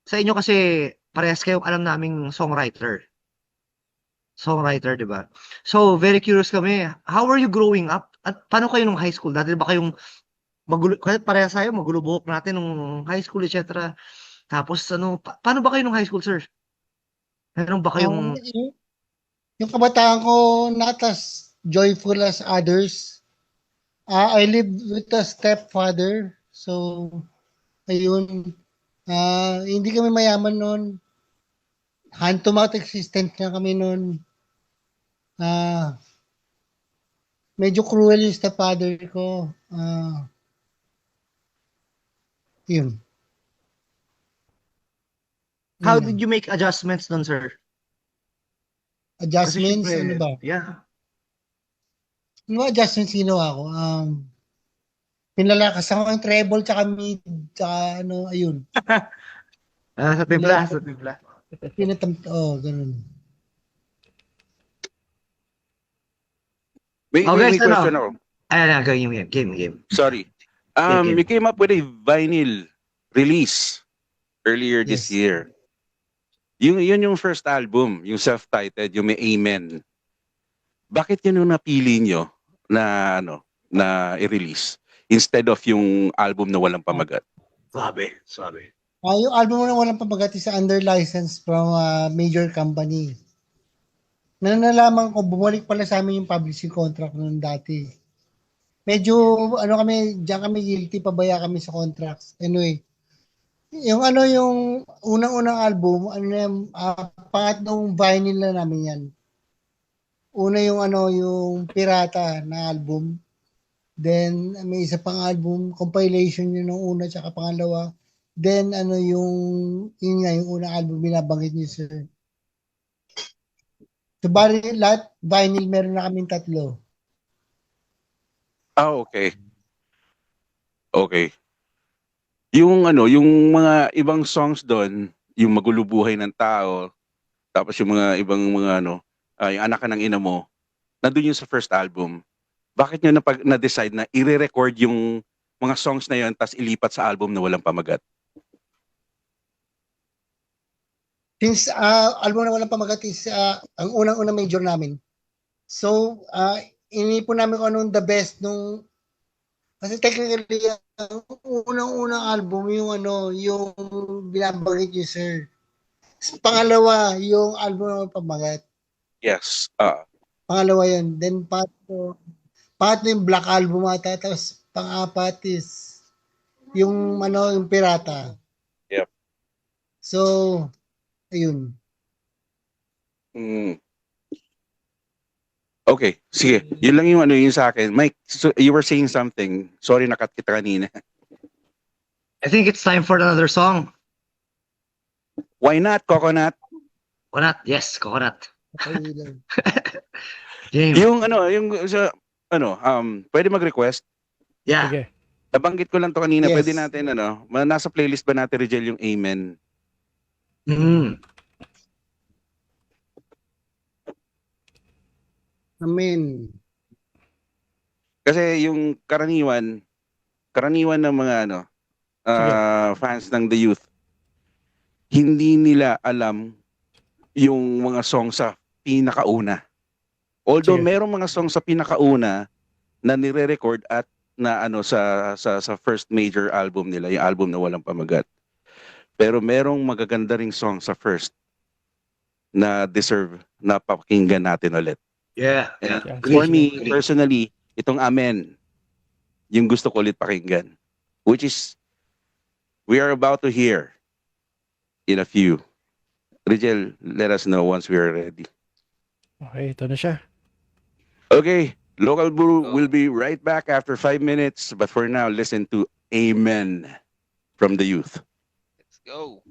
Sa inyo kasi parehas kayong alam naming songwriter. Songwriter, 'di ba? So, very curious kami. How were you growing up? At paano kayo nung high school? Dati ba kayong magulo, parehas tayo, magulo buhok natin nung high school, etc. Tapos paano ba kayo nung high school, sir? Meron ba kayong Yung kabataan ko not as joyful as others. I lived with a stepfather. So, ayun. Hindi kami mayaman noon. Hand-to-mouth existence na kami noon. Medyo cruel yung stepfather ko. Yun. how did you make adjustments nun, sir? Kasi Adjustments, syempre, ano ba? Yeah. Ano adjustments ginawa ko? Pinalakas ako yung treble tsaka mid, tsaka ayun. Sa timpla. Ganun. May Okay, question ako. Ayan, game. Sorry. Okay. You came up with a vinyl release earlier this Yes. year. Yun yung first album, yung self-titled, yung may Amen. Bakit yun yung napili nyo na i-release instead of yung album na walang pamagat? Sabi. Yung album na walang pamagat is under license from a major company. Nalaman ko, bumalik pala sa amin yung publishing contract noon dati. Medyo, diyan kami guilty, pabaya kami sa contracts. Anyway, yung unang-unang album, pangatlong vinyl na namin yan. Una yung yung pirata na album Then may isa pang album, compilation yun ng una tsaka pangalawa. Then yun nga, yung unang album binabanggit niyo, sir. So bali lahat, vinyl meron na kaming 3. Okay. Okay. Yung mga ibang songs doon, yung Magulubuhay ng Tao, tapos yung mga ibang mga yung Anak Ka ng Ina Mo, nandun yung sa first album. Bakit nyo na-decide na i-record yung mga songs na yun tapos ilipat sa album na Walang Pamagat? Since album na Walang Pamagat is ang unang-unang major namin. So, inipon namin kung anong the best nung kasi technically ang unang-unang album yung yung binabanggit niyo, sir. Pangalawa, yung album na Walang Pamagat. Yes. Pangalawa yun. Then pangatlo yung Black Album ata. Tapos pang-apat is yung yung Pirata. Yep. So, ayun. Okay, sige. Yun lang yung yung sa akin. Mike, so you were saying something. Sorry, nakat kita kanina. I think it's time for another song. Why not, Coconut? Coconut, yes, Coconut. Okay lang. James. Yung pwede mag-request. Yeah. Sige. Nabanggit ko lang to kanina. Yes. Pwede natin nasa playlist ba natin, Rigel, yung Amen? Mm. Amen. Kasi yung karaniwan ng mga fans ng The Youth, hindi nila alam yung mga song sa pinakauna. Although Sige. merong mga song sa pinakauna na nire-record at na sa first major album nila, yung album na Walang Pamagat. Pero merong magaganda ring song sa first na deserve na pakinggan natin ulit. Yeah. And Yeah. for me, Agree. personally, itong Amen, yung gusto ko ulit pakinggan. Which is, we are about to hear in a few. Rigel, let us know once we are ready. Okay, ito na siya. Okay, Local Brew will be right back after 5 minutes. But for now, listen to Amen from The Youth. Let's go.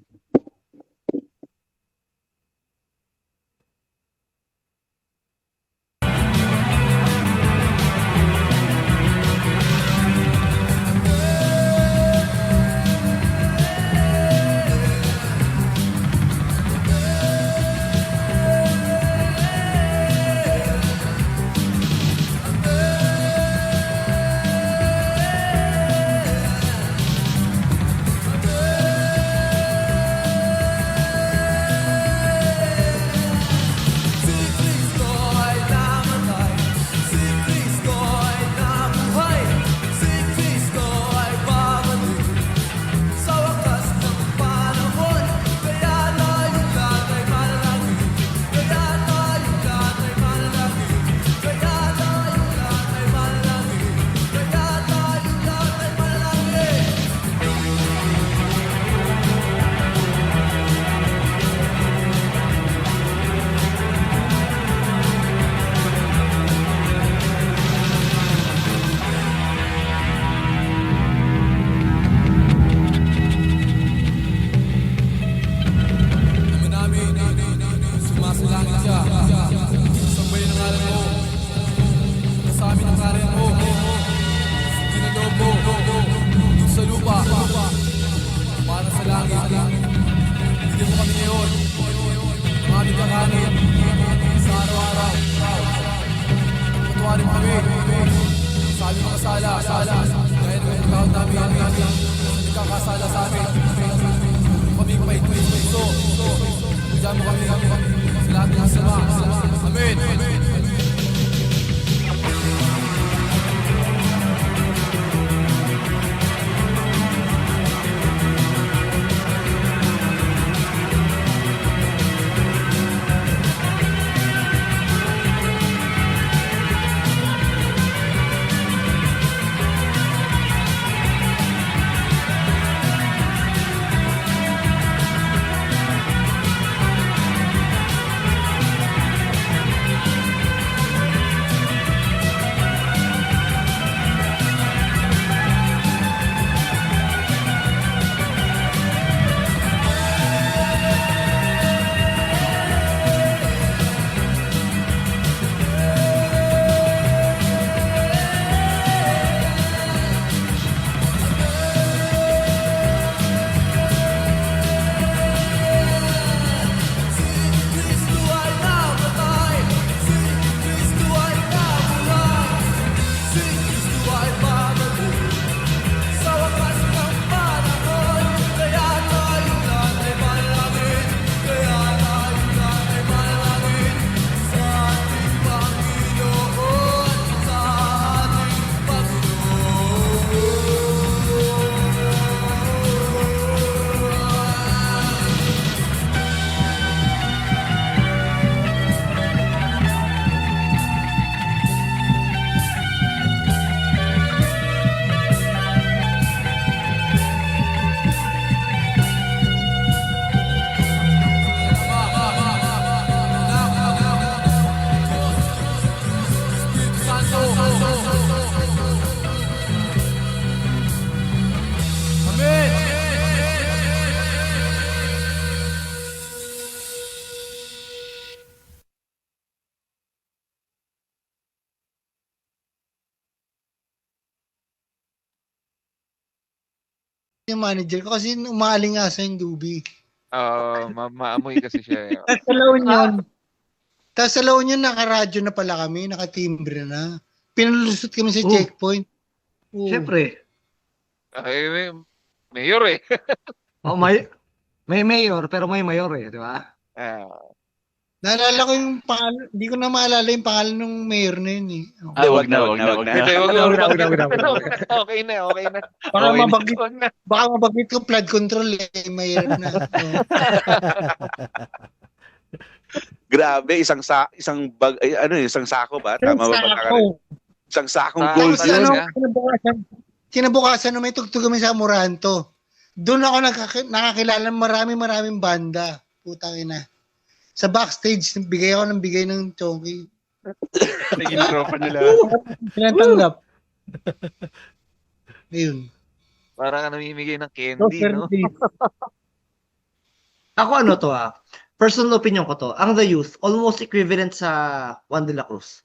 yung manager ko kasi umaalingasa yung Dubi. Maamoy kasi siya. Tapos sa La Union, naka-radyo na pala kami, naka-timbre na. Pinalusot kami sa Oh. checkpoint. Oo. Siyempre. Ay, mayor eh. Oh, may mayor, pero may mayor eh, di ba? Naalala ko yung pangalan, hindi ko na maalala yung pangalan ng mayor na yun eh. Hindi, wag na. Hindi, wag na. Okay na. Baka Okay na. mabanggit, Wag na. baka mabanggit ko flood control eh, mayor na. Oo. Grabe, isang sako ba? Tama ba pagkakaroon? Isang sakong gold Tapos yun. kinabukasan na may tugtog kami sa Moranto. Doon ako nakakilala ng maraming banda. Putang ina. Sa backstage, bigay ako ng bigay ng chonky. Naging tropa nila. Pinatanggap. Ayun. Parang ka namimigay ng candy, no? Ako personal opinion ko to. Ang The Youth, almost equivalent sa Juan de la Cruz.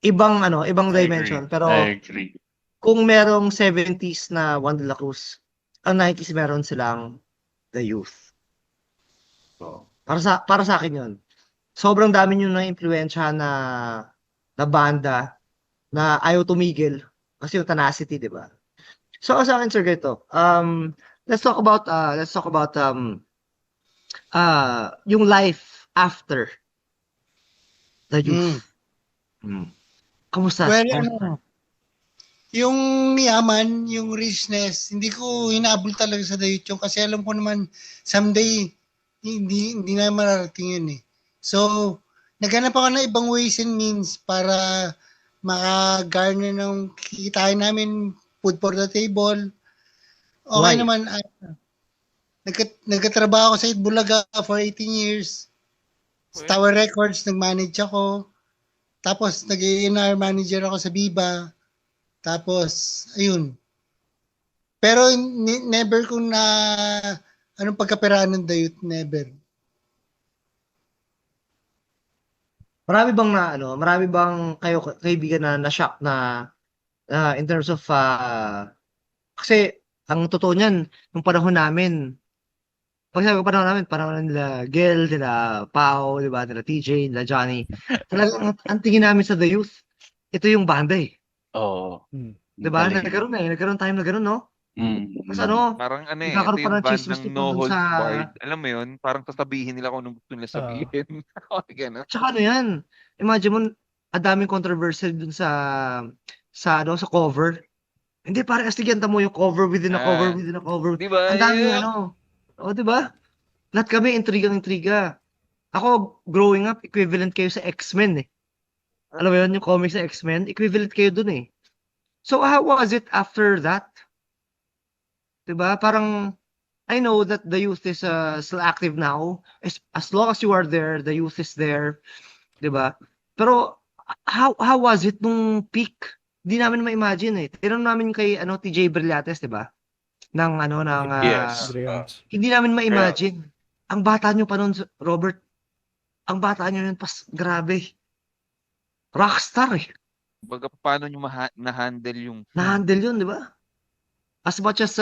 Ibang dimension. Pero I agree. kung merong 70s na Juan de la Cruz, ang 90s meron silang The Youth. So, para sa akin yun. Sobrang dami nyo na impluwensya na banda na ayaw tumigil kasi yung tenacity, di ba? So, sa akin, sir, ganito. Let's talk about yung life after The Youth. Kamusta? Well, yung yaman, yung richness, hindi ko hinabol talaga sa dayot yung kasi alam ko naman someday hindi na mararating yun eh. So, naghanap ako ng ibang ways and means para maka-garner ng kikitain namin, food for the table. Okay Why? naman. Nagkatrabaho ako sa Itbulaga for 18 years. Sa Tower Records, nag-manage ako. Tapos, nag-A&R manager ako sa Viva. Tapos, ayun. Pero, never kong na, anong pagkapiraan ng dayot, never. Marami bang kayo kaibigan na na-shock na in terms of kasi ang totoo niyan, nung panahon namin, pag sabi ko panahon nila Gel, nila Pao, di ba, nila TJ, nila Johnny, talagang ang tingin namin sa The Youth, ito yung banda eh. Oo. Di ba? Nagkaroon time na gano'n, no? Mas Parang ito nagkakaroon pa yung ng band chismis ng tungkol No dun Holds sa- Barred. Alam mo yun, parang sasabihin nila kung anong gusto nila sabihin. Okay, gano'n. Tsaka yan, imagine mo, ang daming controversy dun sa cover. Hindi, parang astigyan mo yung cover within a cover within a cover. Di ba? Ang daming di ba? Lahat kami intriga. Ako, growing up, equivalent kayo sa X-Men eh. Alam mo yun, yung comics sa X-Men, equivalent kayo dun eh. So, how was it after that? Diba? Parang, I know that the youth is still active now. As long as you are there, the youth is there. Diba? Pero, how was it nung peak? Hindi namin ma-imagine eh. Tinanong namin kay TJ Brillates, diba? Yes. Hindi namin ma-imagine. Ang bata nyo pa nun, Robert. Ang bata nyo yun, grabe. Rockstar eh. Baga, paano nyo na-handle yung... Na-handle yun, di ba? As much as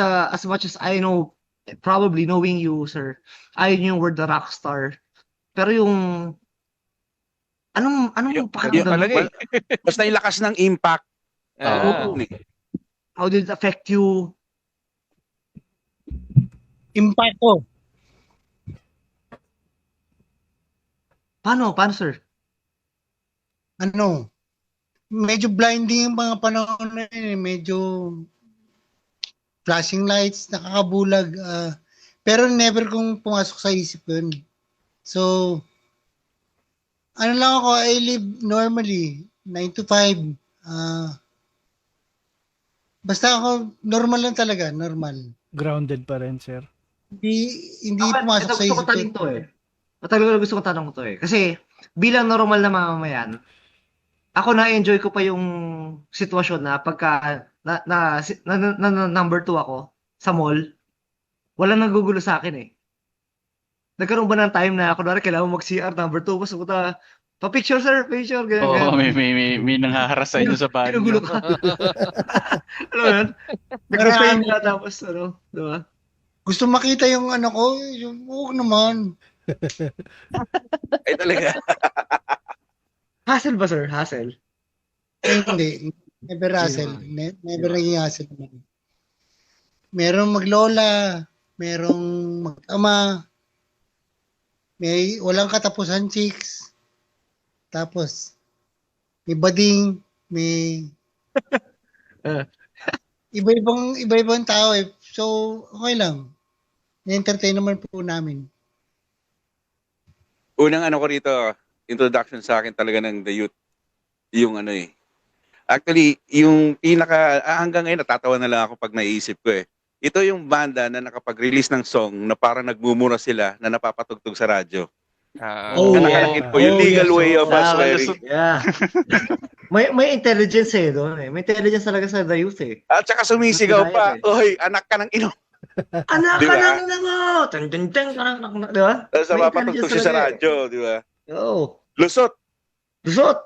I know, probably knowing you, sir, ayaw nyo yung word na rockstar. Pero yung... Anong pakiramdam? talaga eh. Basta yung lakas ng impact. Ah. How did it affect you? Impacto. Paano, sir? Medyo blinding yung mga panahon na yun. Medyo flashing lights, nakakabulag. Pero never kong pumasok sa isip yun. So, lang ako, I live normally, 9 to 5. Basta ako, normal lang talaga, normal. Grounded pa rin, sir. Hindi pumasok sa isip yun. Matagal gusto ko tanong ko to eh. Kasi bilang normal na mamamayan, ako na-enjoy ko pa yung sitwasyon na pagka na number 2 ako sa mall, walang nagugulo sa akin eh. Nagkaroon ba ng time na ako kailangan mag-CR number 2, mas Pa-picture, sir. Picture. Ganyan, Oo, ganyan. may nanghaharas sa inyo sa banyo. Ginugulo ka. Alam mo yun? Nagpa-pray ka tapos ano, di ba? Gusto makita yung ano ko, yung huwag naman. Ay talaga. Hassle ba, sir? Hassle? Hindi. Never hassle. Never naging hassle naman. Merong maglola, merong mag-ama, may walang katapusan chicks. Tapos, may bading, may Ah. iba-ibang tao eh. So, okay lang. Na-entertain naman po namin. Unang ano ko rito, introduction sa akin talaga ng The Youth. Yung ano eh. Actually, yung hanggang ngayon natatawa na lang ako pag naisip ko eh. Ito yung banda na nakapag-release ng song na parang nagmumura sila na napapatugtog sa radyo. Oh, na yeah. nakalagit po yung legal yes, way of us wearing. Nakakalusot. Yeah. may intelligence eh doon eh. May intelligence talaga sa The Youth eh. At saka sumisigaw pa, Mas oy, anak ka ng ino. Anak Di ka ba? lang naman! Tang tang tang tang, di ba? Tapos May napapatugtog siya sa intelligence radyo, di ba? talaga eh. Oo. Lusot. Lusot!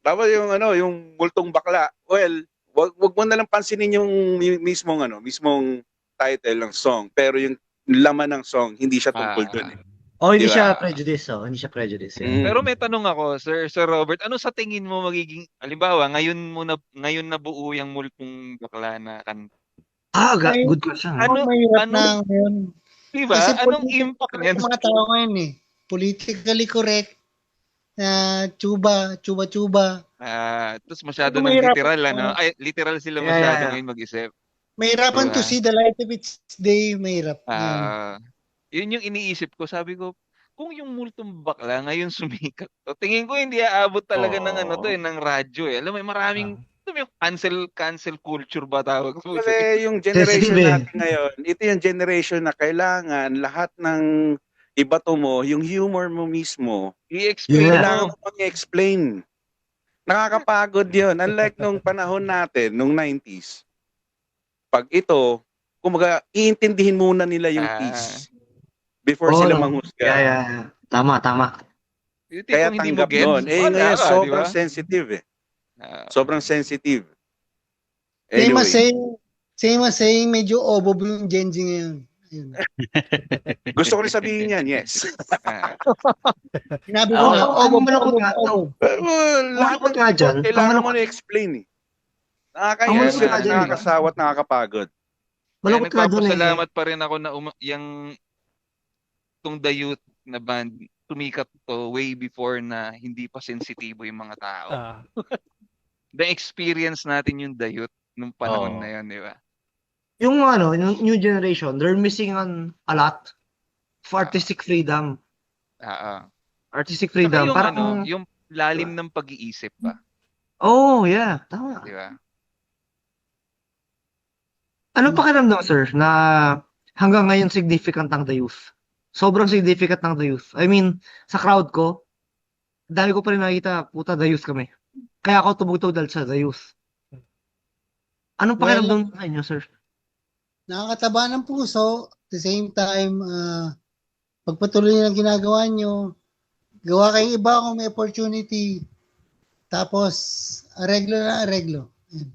Tapos yung ano, yung multong bakla. Well, wag mo na lang pansinin yung mismong title ng song, pero yung laman ng song hindi siya tungkol doon eh. Oh, hindi Di ba? siya prejudice. Oh, hindi siya prejudice. Yeah. Mm. Pero may tanong ako, Sir Robert, ano sa tingin mo magiging, halimbawa, ngayon nabuo yung multong bakla na kanta. Good question. Mahirap ano- na ngayon. Diba? Kasi Anong politically impact correct niyan? yung mga tao ngayon eh. Politically correct na chuba. Tapos masyado Ito ng mahirap. literal, ano? Ay, literal sila Yeah, masyado yeah. ngayon mag-isip. Mahirapan to Diba? see the light of its day. Mahirap. Yun yung iniisip ko. Sabi ko, kung yung multong bakla ngayon sumikat, tingin ko hindi aabot talaga ng ano to ng radyo eh. Alam mo, maraming alam mo yung cancel culture ba tawag mo? Kasi yung generation Sensitive eh. natin ngayon, ito yung generation na kailangan lahat ng ibato mo, yung humor mo mismo, I-explain Yeah. kailangan mo. mo i-explain. Nakakapagod yun. Unlike nung panahon natin, nung 90s, pag ito, kumaga, iintindihin muna nila yung piece before Oo, sila no. manghusga. Yeah. Tama. Yung Kaya tipong hindi mo tanggap gets, doon. wala Ngayon, ka, sobrang di ba? sensitive eh. Ah, Sobrang sensitive. Same as Anyway, saying, medyo obob yung Gen Z ngayon. Ayun. gusto ko rin sabihin yan, yes. ah. Sinabi Oo, ko na, ang obob. malungkot nga, Well, lahat malungkot ng nga dyan, kailangan ang mo malungkot- na-explain eh. Ang Nakakainis malungkot yun, nga dyan, nakakasawa at nakakapagod. Malungkot Kaya nga doon eh. nagpapasalamat pa rin ako na itong The Youth na band, tumikat to way before na hindi pa sensitibo yung mga tao. Na-experience natin yung The Youth nung panahon Oo. na yun, di ba? Yung new generation, they're missing on a lot of artistic freedom. Artistic Saka freedom. yung Parang, yung lalim ng pag-iisip ba, oh yeah, tama. di ba? Ano pakiramdam, sir, na hanggang ngayon significant ang The Youth? Sobrang significant ng The Youth. I mean, sa crowd ko, dami ko pa rin nakita, puta, The Youth kami. Kaya ako tumutog dahil sa The Youth. Anong pakiramdam sa inyo, sir? Nakakataba ng puso. At the same time, pagpatuloy ng ginagawa nyo, gawa kayong iba kung may opportunity. Tapos, areglo. Ayun.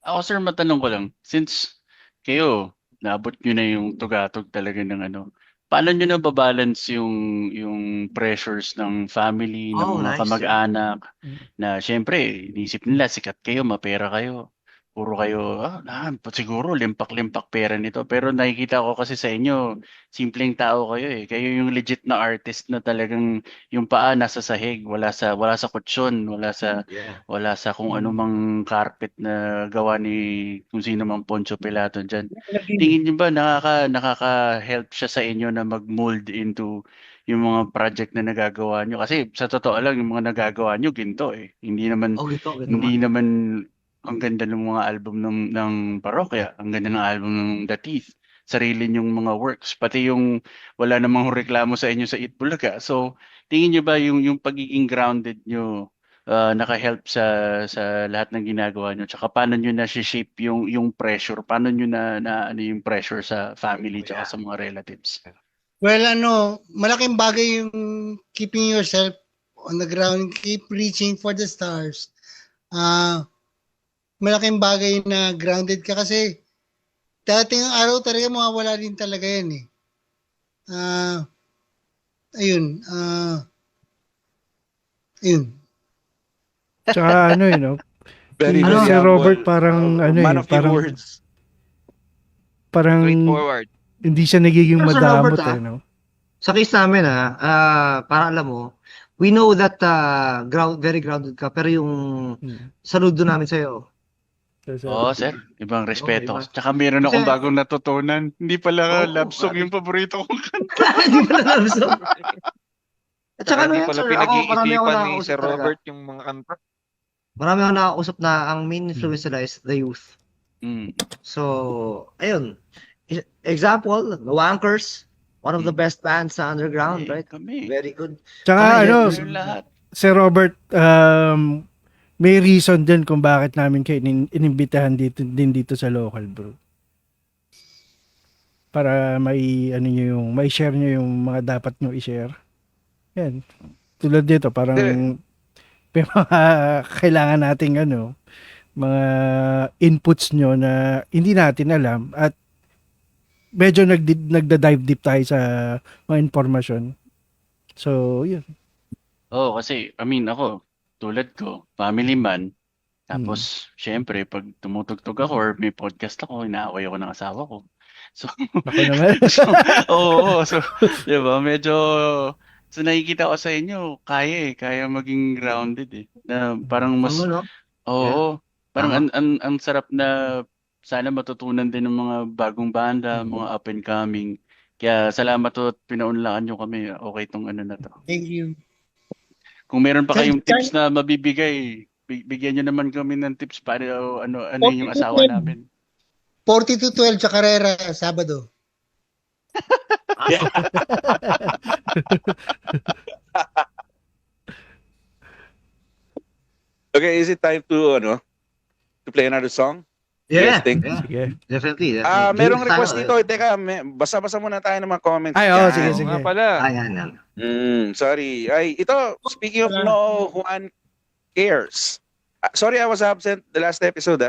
Ako sir, matanong ko lang, since kayo, naabot nyo na yung tugatog talaga ng ano, paano nyo na babalance yung pressures ng family, ng Oh, mga nice. kamag-anak, na syempre, inisip nila, sikat kayo, mapera kayo, puro kayo, siguro limpak-limpak pera nito. Pero nakikita ko kasi sa inyo, simpleng tao kayo eh. Kayo yung legit na artist na talagang yung paa nasa sahig, wala sa kutsyon, wala sa kung ano mang carpet na gawa ni kung sino mang Poncio Pilato dyan. Tingin niyo ba nakaka-help siya sa inyo na mag-mold into yung mga project na nagagawa nyo? Kasi sa totoo lang, yung mga nagagawa nyo, ginto eh. Hindi naman ang ganda ng mga album ng Parokya, ang ganda ng album ng The Teeth, sarili nyong mga works, pati yung wala namang reklamo sa inyo sa Itbulaga. So, tingin nyo ba yung pagiging grounded nyo naka-help sa lahat ng ginagawa nyo? Tsaka paano nyo na-shape yung pressure? Paano nyo na ano yung pressure sa family tsaka sa mga relatives? Well, malaking bagay yung keeping yourself on the ground, keep reaching for the stars. Malaking bagay na grounded ka kasi dating araw talaga mawawala din talaga yan eh. Ayun, ayun. Tsaka Very, si very humble. Robert parang Man of few parang words. parang Straightforward. hindi siya nagiging Pero Sir madamot Robert, no. Sa case namin para alam mo, we know that very grounded ka, pero yung saludo namin sa'yo. Oo, sir. Ibang respeto. iba. Tsaka meron akong Kasi- bagong natutunan. Hindi pala Oo, love song pare. yung paborito kong kanta. Hindi pala nabso. At saka Hindi yan, pala sir, ako marami ako pinag-iisipan ni nakakausap Sir talaga. Robert yung mga kanta. Marami ako nakakausap na ang main influence nila is the youth. Mm. So, ayun. Example, The Wankers, one of the best bands sa underground, right? Kami. Very good. Tsaka Meron lahat. Sir Robert, may reason din kung bakit namin kayo inimbitahan dito sa local bro. Para may may share nyo yung mga dapat nyo i-share. Yan. Tulad dito, parang may mga kailangan nating mga inputs nyo na hindi natin alam at medyo nagda-dive deep tayo sa mga informasyon. So, yun. Oo, kasi, ako, tulad ko, family man. Tapos, syempre, pag tumutugtog ako or may podcast ako, inaaway ako ng asawa ko. So, Ako naman. so, di ba, medyo, so nakikita ko sa inyo, kaya maging grounded eh. Na parang mas, Oo, no? oo, parang Tama. ang sarap na sana matutunan din ng mga bagong banda, mga up and coming. Kaya salamat at pinaunlakan nyo kami. Okay tong na to. Thank you. Kung meron pa kayong Sir, tips na mabibigay, bigyan nyo naman kami ng tips para ano yung asawa namin. 40 to 12 sa karera, Sabado. Okay, is it time to play another song? Yeah, Yes, think. yeah, Sige. definitely. Merong Game request style, dito. Teka, basa-basa muna tayo ng mga comments. Ay, oo, dyan. sige, Oo sige. nga pala. Yan. Sorry. Ay, ito, speaking of No Juan Cares. Sorry, I was absent the last episode,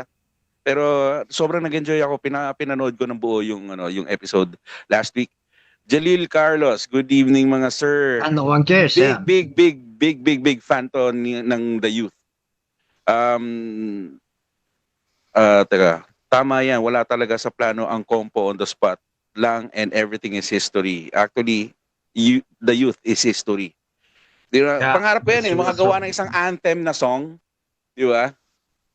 Pero sobrang nag-enjoy ako. Pinanood ko ng buo yung episode last week. Jalil Carlos, good evening mga sir. No one cares, yeah. Big fan to ng The Youth. Teka, tama yan. Wala talaga sa plano ang compo on the spot lang and everything is history. Actually, The Youth is history. Di ba? Yeah, Pangarap ko yan that's mga true. gawa ng isang anthem na song. Di ba?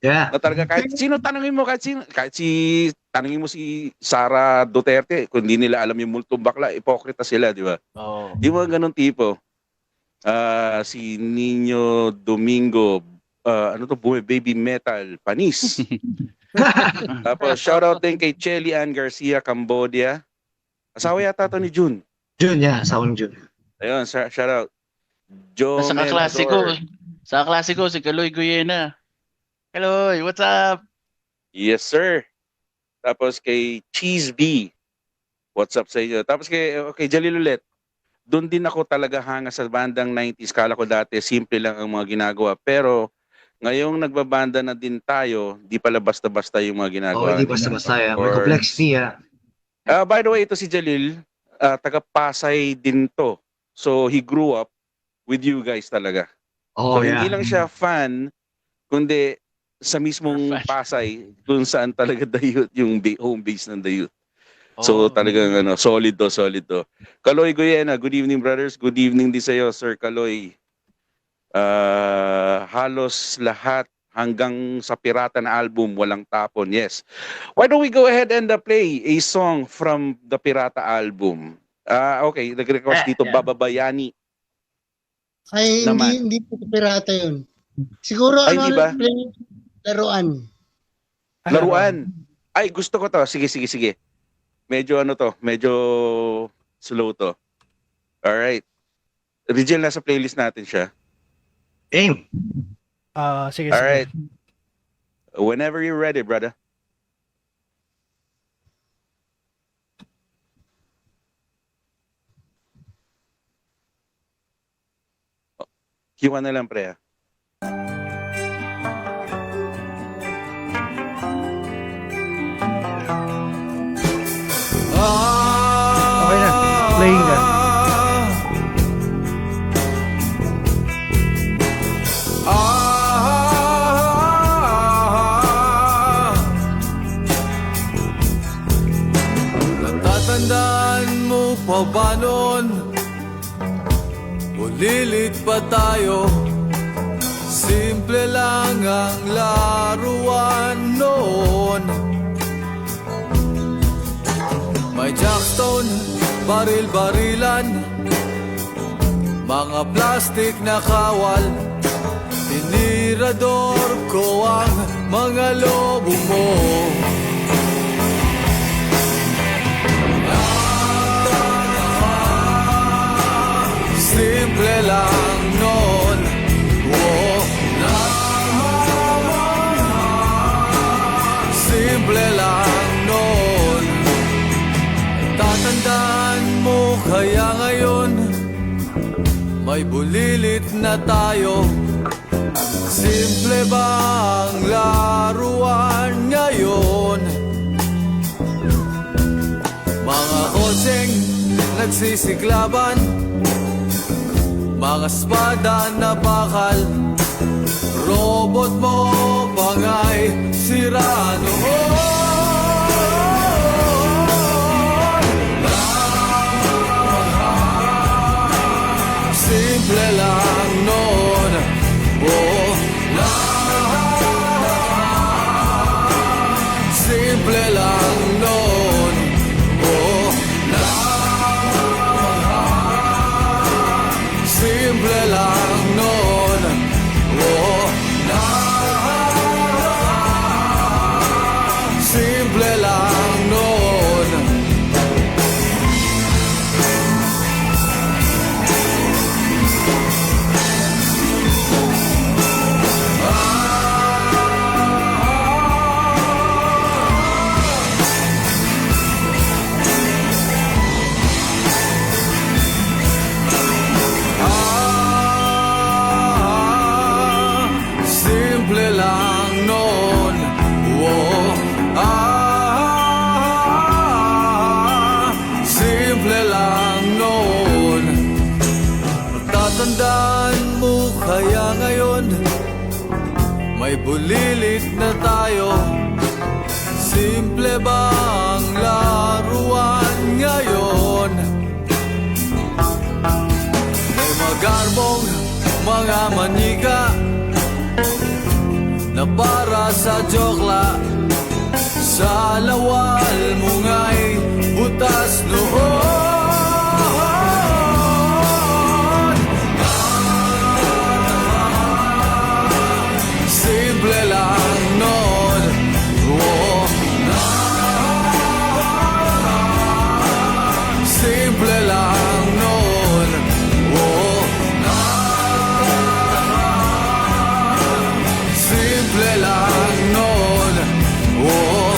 Yeah. Na talaga kahit sino tanungin mo, tanungin mo si Sara Duterte, kung hindi nila alam yung multong bakla, ipokrita sila, di ba? Oo. Yung mga ganun tipo. Si Nino Domingo, Baby Metal, Panis. Tapos shoutout din kay Chelly Ann Garcia, Cambodia. Asawa yata to ni June. June, yeah. Sawang June. Ayun, shoutout. Joe Sa kaklase ko, si Kaloy Guyena. Kaloy, what's up? Yes, sir. Tapos kay Cheese B. What's up sa inyo? Tapos kay Jalil ulit. Doon din ako talaga hanga sa bandang 90s. Kala ko dati simple lang ang mga ginagawa. Pero ngayong nagbabanda na din tayo, di pala basta-basta yung mga ginagawa. Hindi basta-basta yan. May Or- complexity, yeah. By the way, ito si Jalil, taga Pasay din to. So he grew up with you guys talaga. Oh, So yeah. hindi lang siya fan, kundi sa mismong Pasay, kung saan talaga The Youth, yung home base ng The Youth. So talagang solid to. Kaloy Guyena, good evening brothers. Good evening din sa iyo, Sir Kaloy. Halos lahat hanggang sa Pirata na album, walang tapon. Yes. Why don't we go ahead and play a song from the Pirata album? Okay, nag-request dito Bababayani. Ay, Naman. hindi po pirata yun. Siguro, Ay, hindi ba? laruan. Laruan. Ay, gusto ko to. Sige. Medyo medyo slow to. Alright. Rigel, nasa playlist natin siya. Aim. Sige. Alright. Whenever you're ready, brother. Q1 na lang, pre. Okay na. Playing ka. Natatandaan mo pa ba nun? Ulilit pa tayo. Simple lang ang laruan noon. May jackstone, baril-barilan, mga plastic na kawal. Tinirador ko ang mga lobo mo. Simple lang noon. Oh, simple lang noon. Tatandaan mo kaya ngayon, may bulilit na tayo. Simple ba ang laruan ngayon? Mga kotseng nagsisiklaban, mga espada na bakal. Robot mo pangay sira noon. Simple lang noon. Oh, simple lang noon. Oh, simple lang noon. Oh, simple lang noon. Simple lang noon. Oh, simple lang noon. Tatandaan mo kaya ngayon, may bulilit na tayo. Simple ba ang laruan ngayon? May magarbong mga manika na para sa jokla. Sa lawal mo nga'y butas noon. Simple lang noon. Oh, simple lang noon. Oh, simple lang noon. Oh,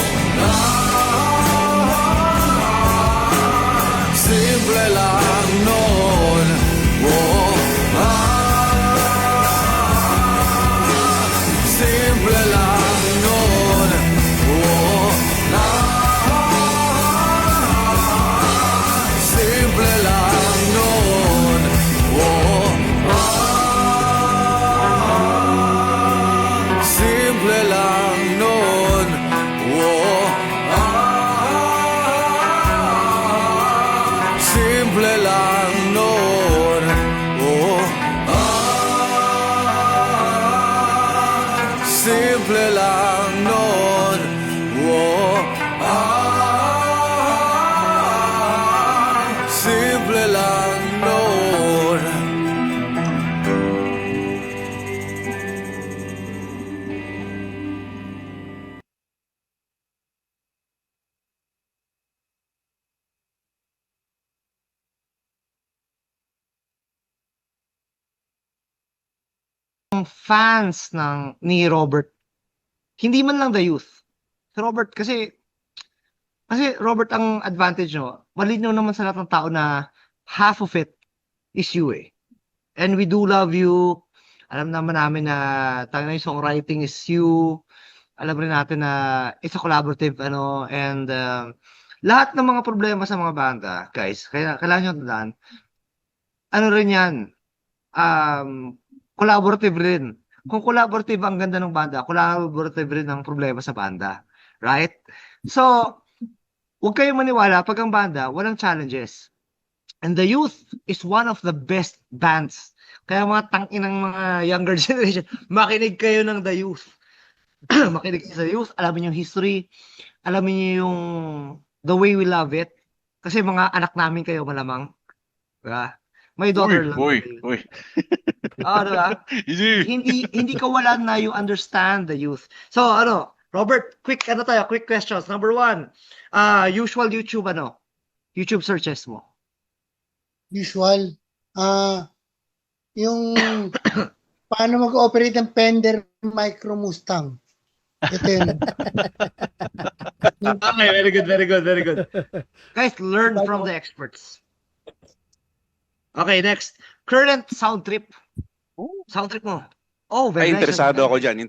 simple lang noon. Oh, simple lang noon. Oh, simple lang noon. Oh, simple lang noon. Oh, simple lang noon. Oh, simple lang noon. Oh, simple lang noon. Ang fans ni Robert, hindi man lang the youth. Si Robert kasi Robert, ang advantage nyo, malinaw naman sa lahat ng tao na half of it is you eh. And we do love you Alam naman namin na yung songwriting is you. Alam rin natin na it's a collaborative and lahat ng mga problema sa mga banda, guys, kailangan nyo tandaan, rin yan, collaborative rin. Kung collaborative ang ganda ng banda, collaborative rin ang problema sa banda. Right? So, huwag kayong maniwala pag ang banda, walang challenges. And The Youth is one of the best bands. Kaya mga tanginang mga younger generation, makinig kayo ng The Youth. Makinig kayo sa The Youth, alamin yung history, alamin niyo yung the way we love it. Kasi mga anak namin kayo malamang. Diba? My daughter lang. Uy. Diba? hindi kawalan na you understand The Youth. So, Robert, quick questions. Number 1, usual YouTube searches mo. Usual. Yung paano mag-operate ng Fender Micro Mustang. Ito yun. Okay, very good. Guys, learn from the experts. Okay, next. Current sound trip. Sound trip mo. Oh, very nice. Interesado ako dyan.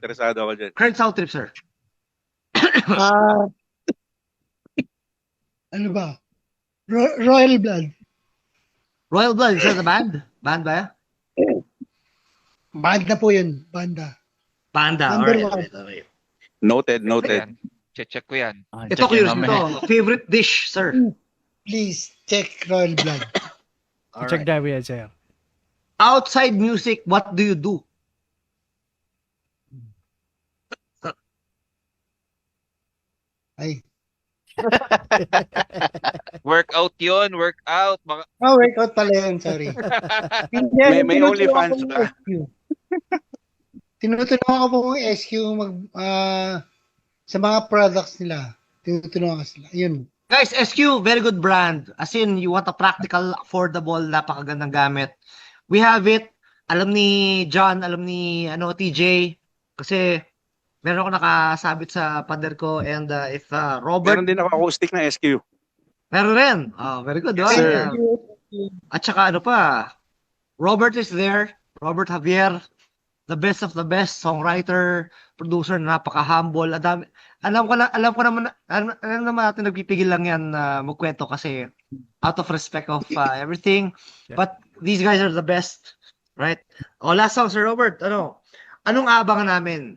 Current sound trip, sir. Ano ba? Royal Blood. Royal Blood, is that the band? Band ba? Banda po yun. Banda. Number Alright. one. Noted. Ayan. Check ko yan. Ito curious nito. Favorite dish, sir? Please check Royal Blood. Check that yan, sir. Outside music, what do you do? Ay. Workout yun, workout. Workout pala yun. Sorry. May OnlyFans ba? Tinutulungan ko po yung SQ sa mga products nila. Tinutulungan ko sila. Yun. Guys, SQ, very good brand. As in, you want a practical, affordable, napakagandang gamit. We have it. Alam ni John, alam ni TJ. Kasi meron ako nakasabit sa pader ko. And if Robert... Meron din ako acoustic na SQ. Meron rin. Very good. Yes, sir. At saka Robert is there. Robert Javier. The best of the best songwriter, producer, napaka-humble. Alam ko naman natin nagpipigil lang yan magkwento kasi out of respect of everything. Yeah. But these guys are the best, right? Last song, Sir Robert, anong aabangan namin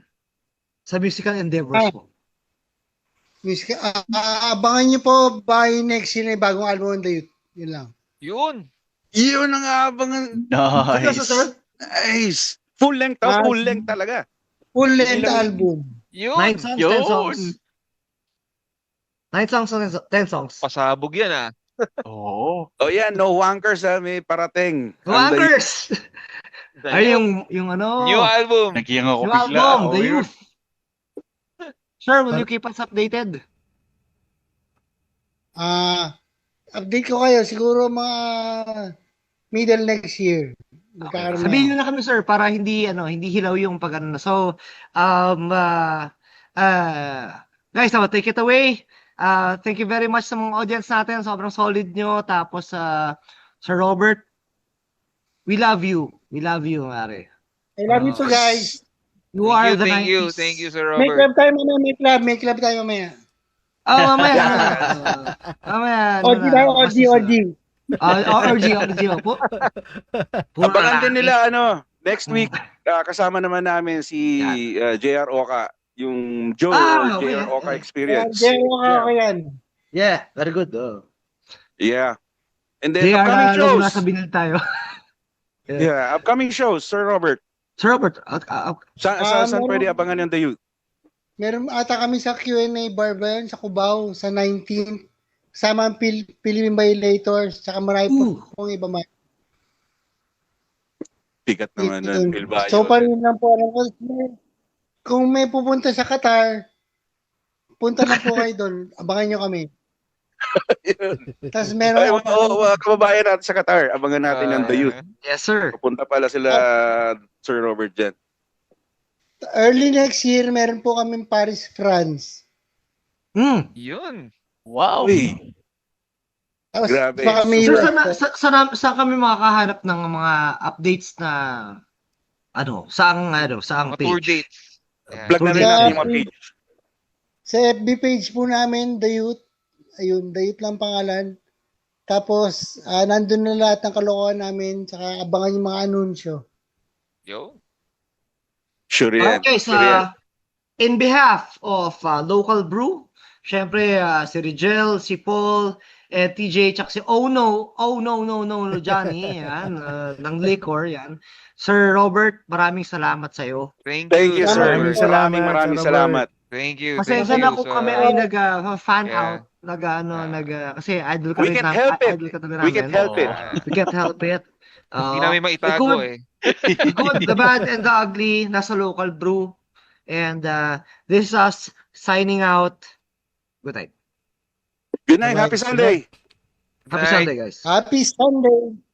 sa musical endeavors mo? Abangan niyo po by next year na bagong album ng The Youth. Yun lang. Yun ang abangan. Nice. Nice. Full length talaga. Full length album. 9 songs, 10 songs. 9 songs, 10 songs. Pasabog yan Oo. Oh yan, no wankers may parating. Wankers! Ay, yung New album. Nagiyang ako yung bigla. album, Oh, The yun. Youth. Sir, will you keep us updated? Update ko kayo siguro mga middle next year. Okay. Sabihin nyo na kami, sir, para hindi hilaw yung So, guys, take it away. Thank you very much sa mga audience natin. Sobrang solid nyo. Tapos, Sir Robert, we love you. We love you, Mare. I love you too, guys. You are the Thank 90s. you, Sir May Robert. club tayo mamaya. May club tayo mamaya. Mamaya. Mamaya. OG. OG. Abangan din nila next week kasama naman namin si JR Oka, yung Joe JR Oka Experience. JR Oka ko yan. Yeah, very good. Yeah. And then JR, upcoming shows. nasa binil tayo. Yeah, upcoming shows, Sir Robert. Sir Robert, Saan pwede abangan yung The Youth? Meron ata kami sa Q&A bar ba yun, sa Cubao, sa 19th. Kasama ang Philippine Violators, tsaka marami pong iba man. Bigat naman ng Bilbao. So, pa rin lang po. Kung may pupunta sa Qatar, punta na po kayo doon. Abangan nyo kami. Tapos meron kababayan natin sa Qatar. Abangan natin yung The Youth. yes, sir. Pupunta pala sila Sir Robert dyan. Early next year, meron po kami Paris, France. Yun. Wow. Uy, Tapos, grabe. baka may Sir, US. saan kami makakahanap ng mga updates na saang Mga tour page? dates. Ayan. Plug na rin Sa- natin yung mga page. Sa FB page po namin, The Youth. Ayun, The Youth lang pangalan. Tapos, nandun na lahat ng kalokohan namin, saka abangan yung mga anunsyo. Yo. Sure yan. Okay, Sure yan. in behalf of Local Brew, syempre si Rigel, si Paul, TJ, tsaka si Oh no, Johnny, yan, ng liquor, yan. Sir Robert, maraming salamat sa'yo. Thank Thank you, Salamat sir. po. Salamat, Maraming Sir salamat. Thank you. Pasensya Thank na you kung sa- kami ay fan Yeah. out, kasi idol ka We rin can't help it. idol ka talaga We can't namin. help it. We can't help it. Hindi namin maitago eh. The good, the bad, and the ugly, nasa Local Brew. And this is us signing out. Good night. Good night. Bye-bye. Happy Sunday. Happy Night. Sunday, guys. Happy Sunday!